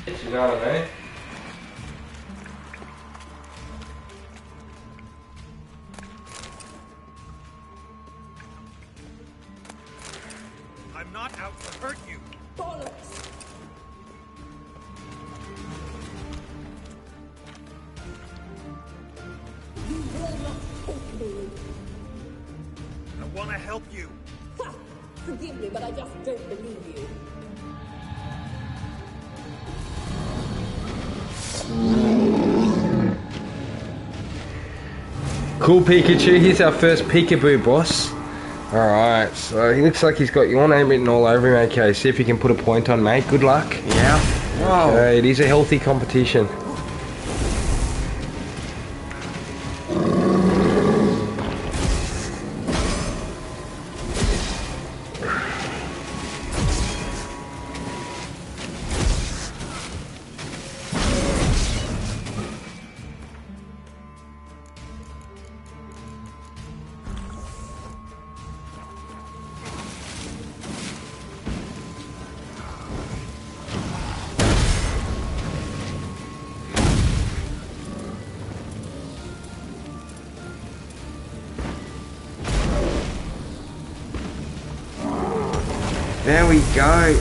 Speaker 2: You know what I mean?
Speaker 9: I'm not out to hurt you.
Speaker 16: Bollocks! You will not take me.
Speaker 9: want to help you.
Speaker 16: Ha! Forgive me, but I just don't believe you.
Speaker 2: Cool Pikachu, here's our first peekaboo boss. Alright, so he looks like he's got your name written all over him. Okay, see if you can put a point on, mate. Good luck.
Speaker 3: Yeah. Whoa.
Speaker 2: Okay, it is a healthy competition.
Speaker 3: There we go.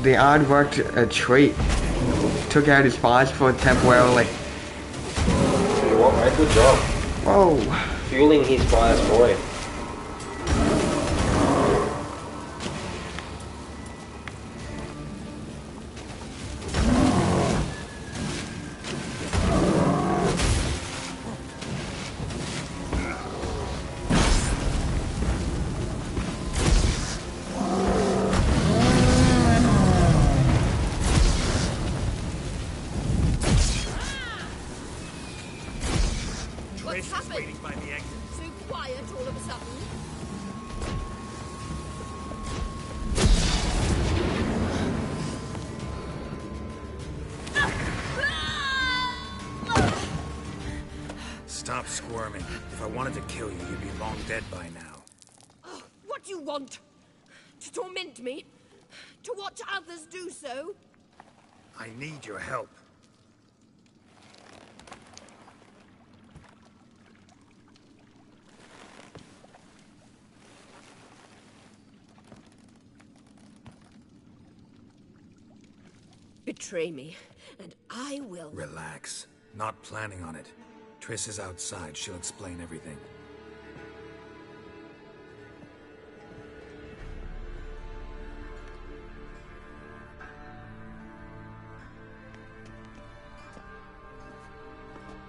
Speaker 3: The odd worked a treat. Took out his fires for temporarily.
Speaker 2: Tell you what, mate, good job.
Speaker 3: Whoa.
Speaker 2: Fueling his fires for him.
Speaker 16: What's happened? So quiet all of a sudden.
Speaker 9: Stop squirming. If I wanted to kill you, you'd be long dead by now.
Speaker 16: Oh, what do you want? To torment me? To watch others do so?
Speaker 9: I need your help.
Speaker 16: Betray me, and I will.
Speaker 9: Relax. Not planning on it. Triss is outside. She'll explain everything.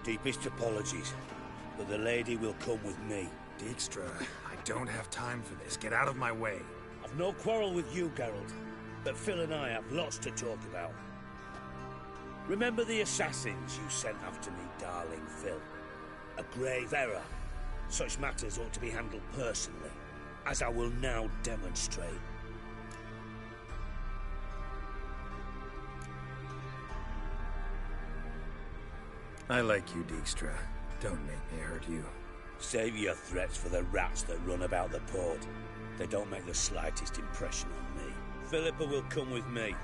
Speaker 9: Deepest apologies, but the lady will come with me. Dijkstra, I don't have time for this. Get out of my way.
Speaker 18: I've no quarrel with you, Geralt, but Phil and I have lots to talk about. Remember the assassins you sent after me, darling Phil? A grave error. Such matters ought to be handled personally, as I will now demonstrate.
Speaker 9: I like you, Dijkstra. Don't make me hurt you.
Speaker 18: Save your threats for the rats that run about the port. They don't make the slightest impression on me. Philippa will come with me,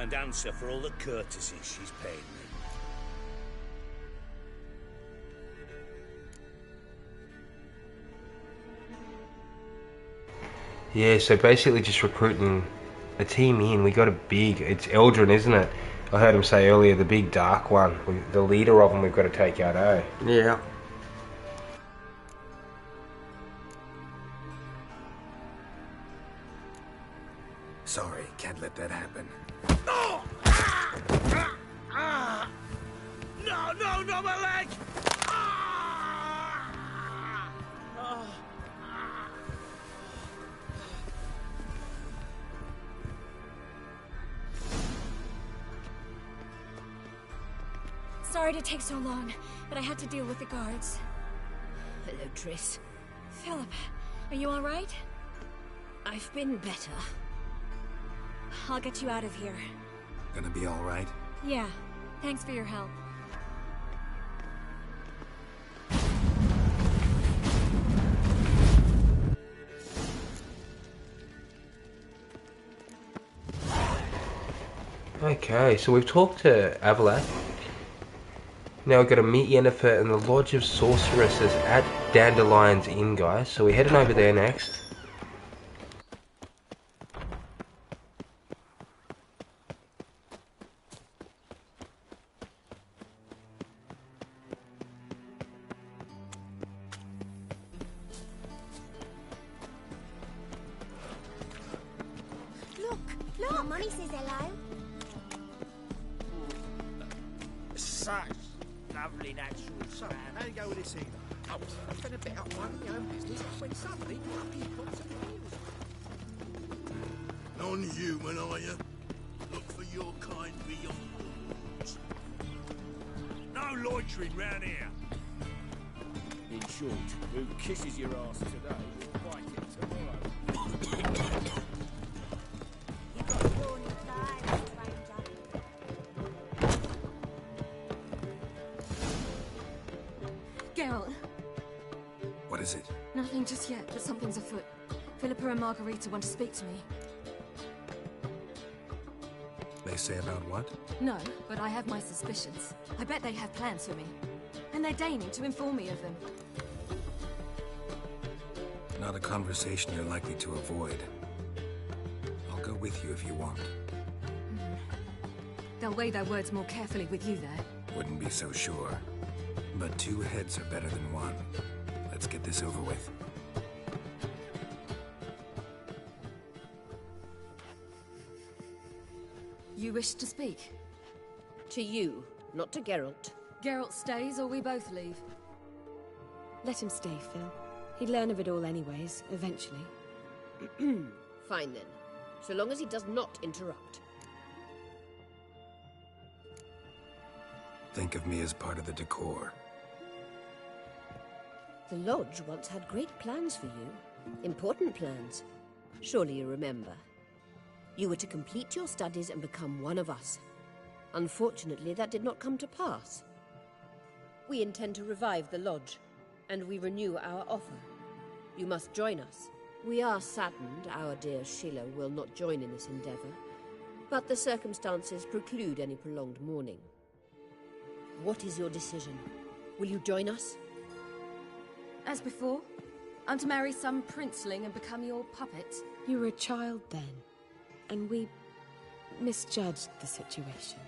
Speaker 18: and answer for all the courtesies she's paid me.
Speaker 2: Yeah, so basically just recruiting a team in. We got a big, it's Eldrin, isn't it? I heard him say earlier, the big dark one. The leader of them we've got to take out, eh?
Speaker 3: Yeah.
Speaker 9: Sorry, can't let that happen.
Speaker 18: No, no, no, my leg!
Speaker 14: Sorry to take so long, but I had to deal with the guards.
Speaker 16: Hello, Triss.
Speaker 14: Philip, are you alright?
Speaker 16: I've been better.
Speaker 14: I'll get you out of here.
Speaker 9: Gonna be all right?
Speaker 14: Yeah, thanks for your help.
Speaker 2: Okay, so we've talked to Avalat. Now we've got to meet Yennefer in the Lodge of Sorceresses at Dandelion's Inn, guys. So we're heading over there next.
Speaker 15: Mummy says hello.
Speaker 9: Such lovely natural sun. How you go with this either? Oh, I've been a bit up minding my own business when suddenly up you put some wheels.
Speaker 17: Non-human, are you? Look for your kind beyond the woods.
Speaker 9: No loitering round here. In short, who kisses your ass today will bite it tomorrow.
Speaker 15: You got warned time, stranger.
Speaker 10: Geralt,
Speaker 7: What is it?
Speaker 10: nothing just yet, but something's afoot. Philippa and Margarita want to speak to me.
Speaker 7: They say about what?
Speaker 10: No, but I have my suspicions. I bet they have plans for me. And they're deigning to inform me of them.
Speaker 7: Not a conversation you're likely to avoid. I'll go with you if you want.
Speaker 10: They'll weigh their words more carefully with you there.
Speaker 7: Wouldn't be so sure. But two heads are better than one. Let's get this over with.
Speaker 10: You wish to speak?
Speaker 16: To you, not to Geralt.
Speaker 10: Geralt stays or we both leave?
Speaker 19: Let him stay, Phil. He'd learn of it all anyways, eventually.
Speaker 16: Fine then. So long as he does not interrupt.
Speaker 7: Think of me as part of the decor.
Speaker 16: The Lodge once had great plans for you. Important plans. Surely you remember. You were to complete your studies and become one of us. Unfortunately, that did not come to pass. We intend to revive the Lodge, and we renew our offer. You must join us. We are saddened our dear Sheila will not join in this endeavor, but the circumstances preclude any prolonged mourning. What is your decision? Will you join us?
Speaker 10: As before, I'm to marry some princeling and become your puppet?
Speaker 19: You were a child then, and we misjudged the situation.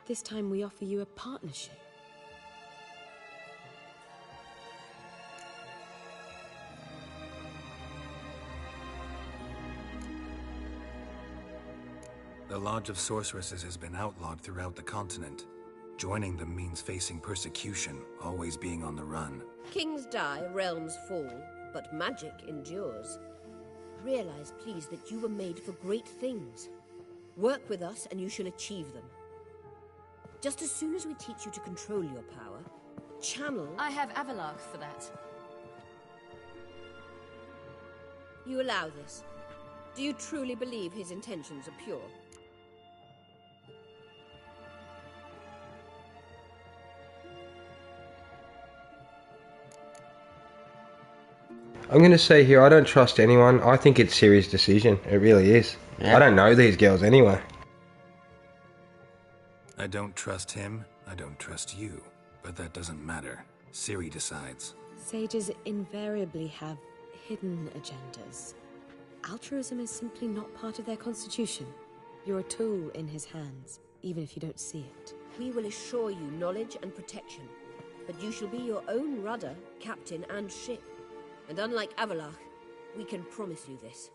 Speaker 19: This time we offer you a partnership.
Speaker 7: The Lodge of Sorceresses has been outlawed throughout the continent. Joining them means facing persecution, always being on the run.
Speaker 16: Kings die, realms fall, but magic endures. Realize, please, that you were made for great things. Work with us and you shall achieve them. Just as soon as we teach you to control your power, channel...
Speaker 10: I have Avalark for that.
Speaker 16: You allow this. Do you truly believe his intentions are pure?
Speaker 2: I'm going to say here, I don't trust anyone. I think it's Ciri's decision. It really is.
Speaker 3: Yeah.
Speaker 2: I don't know these girls anyway.
Speaker 7: I don't trust him, I don't trust you. But that doesn't matter. Ciri decides.
Speaker 19: Sages invariably have hidden agendas. Altruism is simply not part of their constitution. You're a tool in his hands, even if you don't see it.
Speaker 16: We will assure you knowledge and protection, but you shall be your own rudder, captain, and ship. And unlike Avalark, we can promise you this.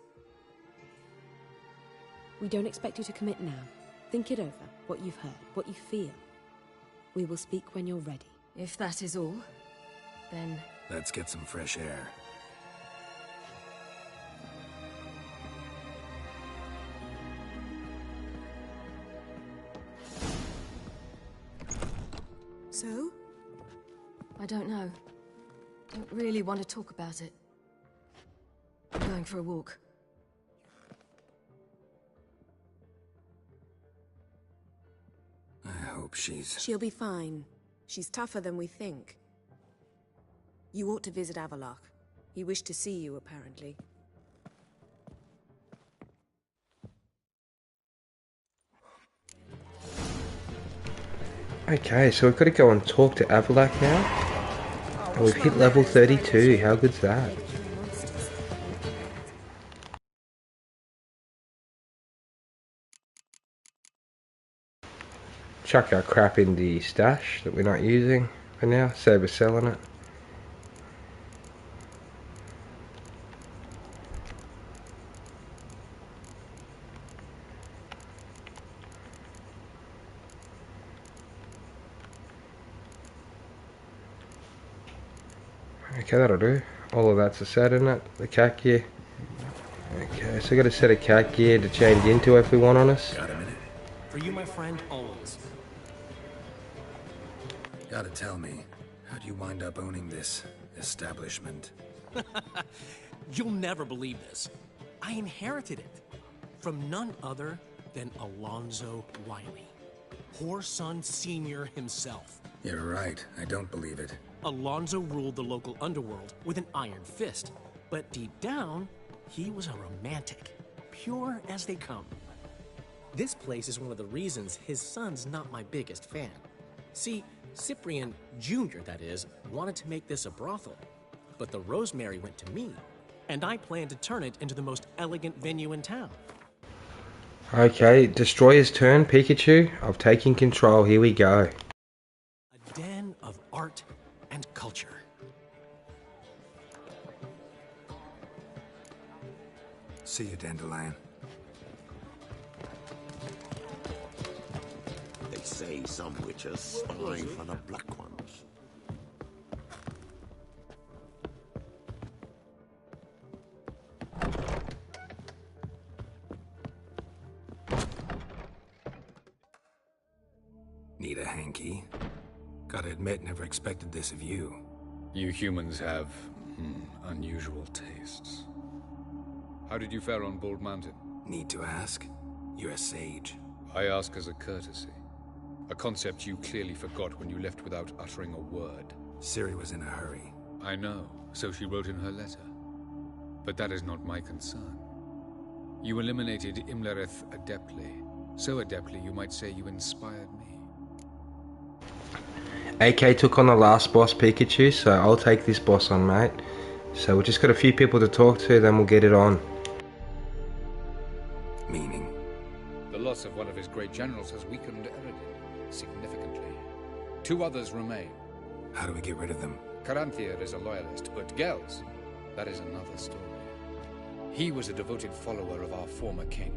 Speaker 19: We don't expect you to commit now. Think it over, what you've heard, what you feel. We will speak when you're ready.
Speaker 10: If that is all, then...
Speaker 7: Let's get some fresh air.
Speaker 5: So?
Speaker 10: I don't know. Don't really want to talk about it. I'm going for a walk.
Speaker 7: I hope she's...
Speaker 5: She'll be fine. She's tougher than we think. You ought to visit Avalark. He wished to see you, apparently.
Speaker 2: Okay, so we've got to go and talk to Avalark now. And we've hit level 32. How good's that? Chuck our crap in the stash that we're not using for now. Save us selling it. Okay, that'll do. All of that's a set, isn't it? The cat gear. Okay, so I got a set of cat gear to change into if we want on us.
Speaker 20: Got a minute?
Speaker 21: For you, my friend, always.
Speaker 20: Gotta tell me, how'd you wind up owning this establishment?
Speaker 21: You'll never believe this. I inherited it from none other than Alonzo Wiley, Whoreson Sr. himself.
Speaker 20: You're right, I don't believe it.
Speaker 21: Alonzo ruled the local underworld with an iron fist, but deep down, he was a romantic, pure as they come. This place is one of the reasons his son's not my biggest fan. See, Cyprian Jr., that is, wanted to make this a brothel, but the Rosemary went to me, and I planned to turn it into the most elegant venue in town.
Speaker 2: Okay, Destroyer's turn, Pikachu. I've taken control, here we go.
Speaker 21: A den of art and culture.
Speaker 20: See you, Dandelion.
Speaker 17: They say some witches spy for the black ones.
Speaker 20: Need a hanky? Gotta admit, never expected this of you.
Speaker 11: You humans have unusual tastes. How did you fare on Bald Mountain?
Speaker 20: Need to ask? You're a sage.
Speaker 11: I ask as a courtesy. A concept you clearly forgot when you left without uttering a word.
Speaker 20: Ciri was in a hurry.
Speaker 11: I know, so she wrote in her letter. But that is not my concern. You eliminated Imlerith adeptly. So adeptly you might say you inspired me.
Speaker 2: AK took on the last boss, Pikachu, so I'll take this boss on, mate. So we've just got a few people to talk to, then we'll get it on.
Speaker 20: Meaning?
Speaker 11: The loss of one of his great generals has weakened Eredin significantly. 2 others remain.
Speaker 20: How do we get rid of them?
Speaker 11: Caranthier is a loyalist, but Gels, that is another story. He was a devoted follower of our former king.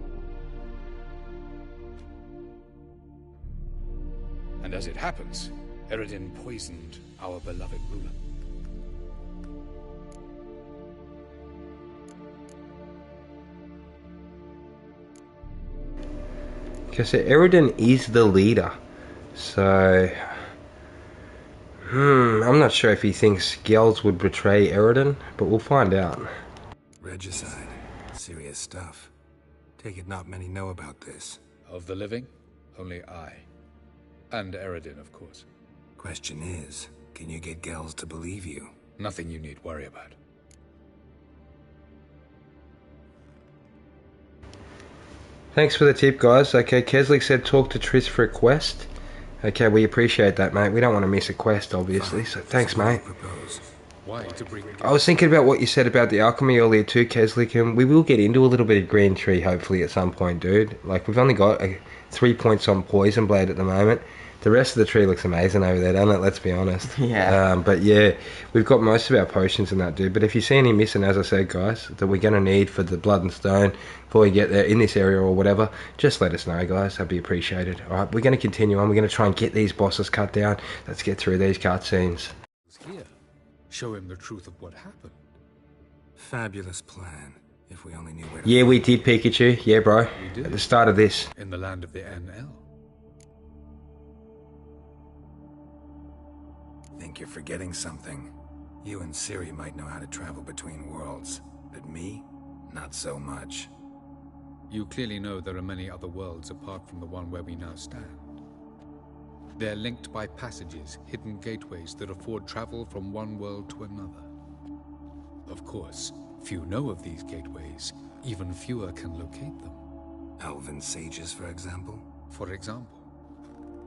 Speaker 11: And as it happens, Eredin poisoned our beloved ruler.
Speaker 2: Okay, so Eredin is the leader. So... I'm not sure if he thinks Gels would betray Eredin, but we'll find out.
Speaker 20: Regicide. Serious stuff. Take it not many know about this.
Speaker 11: Of the living, only I. And Eredin, of course.
Speaker 20: Question is, can you get Gels to believe you?
Speaker 11: Nothing you need worry about.
Speaker 2: Thanks for the tip, guys. Okay, Keslik said talk to Triss for a quest. Okay, we appreciate that, mate. We don't want to miss a quest, obviously, so thanks, mate.
Speaker 11: Why to bring...
Speaker 2: I was thinking about what you said about the alchemy earlier too, Keslik, and we will get into a little bit of green tree, hopefully, at some point, dude. Like, we've only got 3 points on Poison Blade at the moment. The rest of the tree looks amazing over there, doesn't it? Let's be honest.
Speaker 3: Yeah.
Speaker 2: But yeah, we've got most of our potions in that, dude. But if you see any missing, as I said, guys, that we're going to need for the Blood and Stone before we get there in this area or whatever, just let us know, guys. That'd be appreciated. All right, we're going to continue on. We're going to try and get these bosses cut down. Let's get through these cutscenes.
Speaker 11: Here, show him the truth of what happened.
Speaker 20: Fabulous plan. If we only knew where to...
Speaker 2: Yeah, we did, Pikachu. Yeah, bro.
Speaker 11: We did.
Speaker 2: At the start of this.
Speaker 11: In the land of the NL.
Speaker 20: Think you're forgetting something. You and Ciri might know how to travel between worlds, but me, not so much.
Speaker 11: You clearly know there are many other worlds apart from the one where we now stand. They're linked by passages, hidden gateways that afford travel from one world to another. Of course, few know of these gateways, even fewer can locate them.
Speaker 20: Elven sages, for example?
Speaker 11: For example.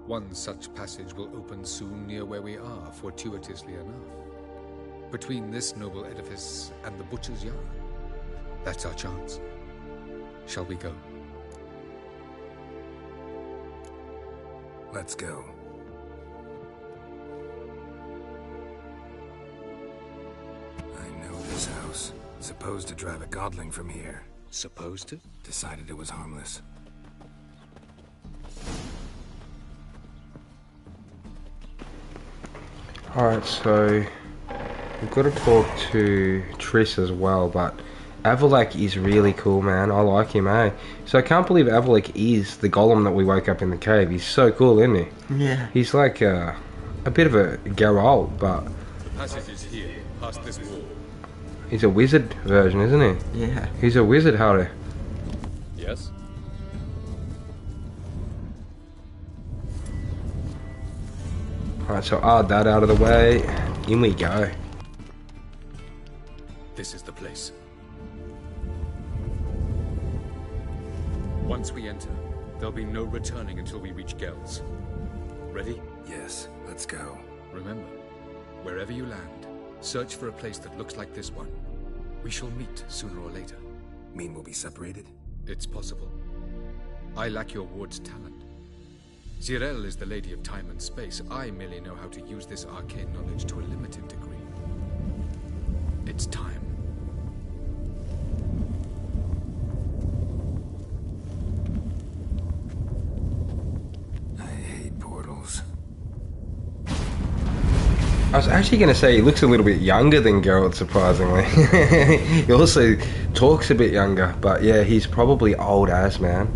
Speaker 11: One such passage will open soon near where we are, fortuitously enough. Between this noble edifice and the butcher's yard. That's our chance. Shall we go?
Speaker 20: Let's go. I know this house. Supposed to drive a godling from here.
Speaker 11: Supposed to?
Speaker 20: Decided it was harmless.
Speaker 2: Alright, so we've got to talk to Triss as well, but Avalak is really cool, man. I like him, eh? So I can't believe Avalak is the golem that we woke up in the cave. He's so cool, isn't he?
Speaker 3: Yeah.
Speaker 2: He's like a bit of a Geralt, but
Speaker 11: The passage is here, past this wall.
Speaker 2: he's a wizard version, isn't he?
Speaker 3: Yeah.
Speaker 2: He's a wizard, Harry.
Speaker 11: Yes?
Speaker 2: Alright, so add that out of the way. In we go.
Speaker 11: This is the place. Once we enter, there'll be no returning until we reach Gel's. Ready?
Speaker 20: Yes, let's go.
Speaker 11: Remember, wherever you land, search for a place that looks like this one. We shall meet sooner or later.
Speaker 20: Mean we'll be separated?
Speaker 11: It's possible. I lack your ward's talent. Zirel is the lady of time and space. I merely know how to use this arcane knowledge to a limited degree. It's time.
Speaker 20: I hate portals.
Speaker 2: I was actually going to say he looks a little bit younger than Geralt, surprisingly. He also talks a bit younger, but yeah, he's probably old as, man.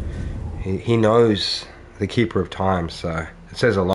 Speaker 2: He knows the Keeper of Time, so it says a lot.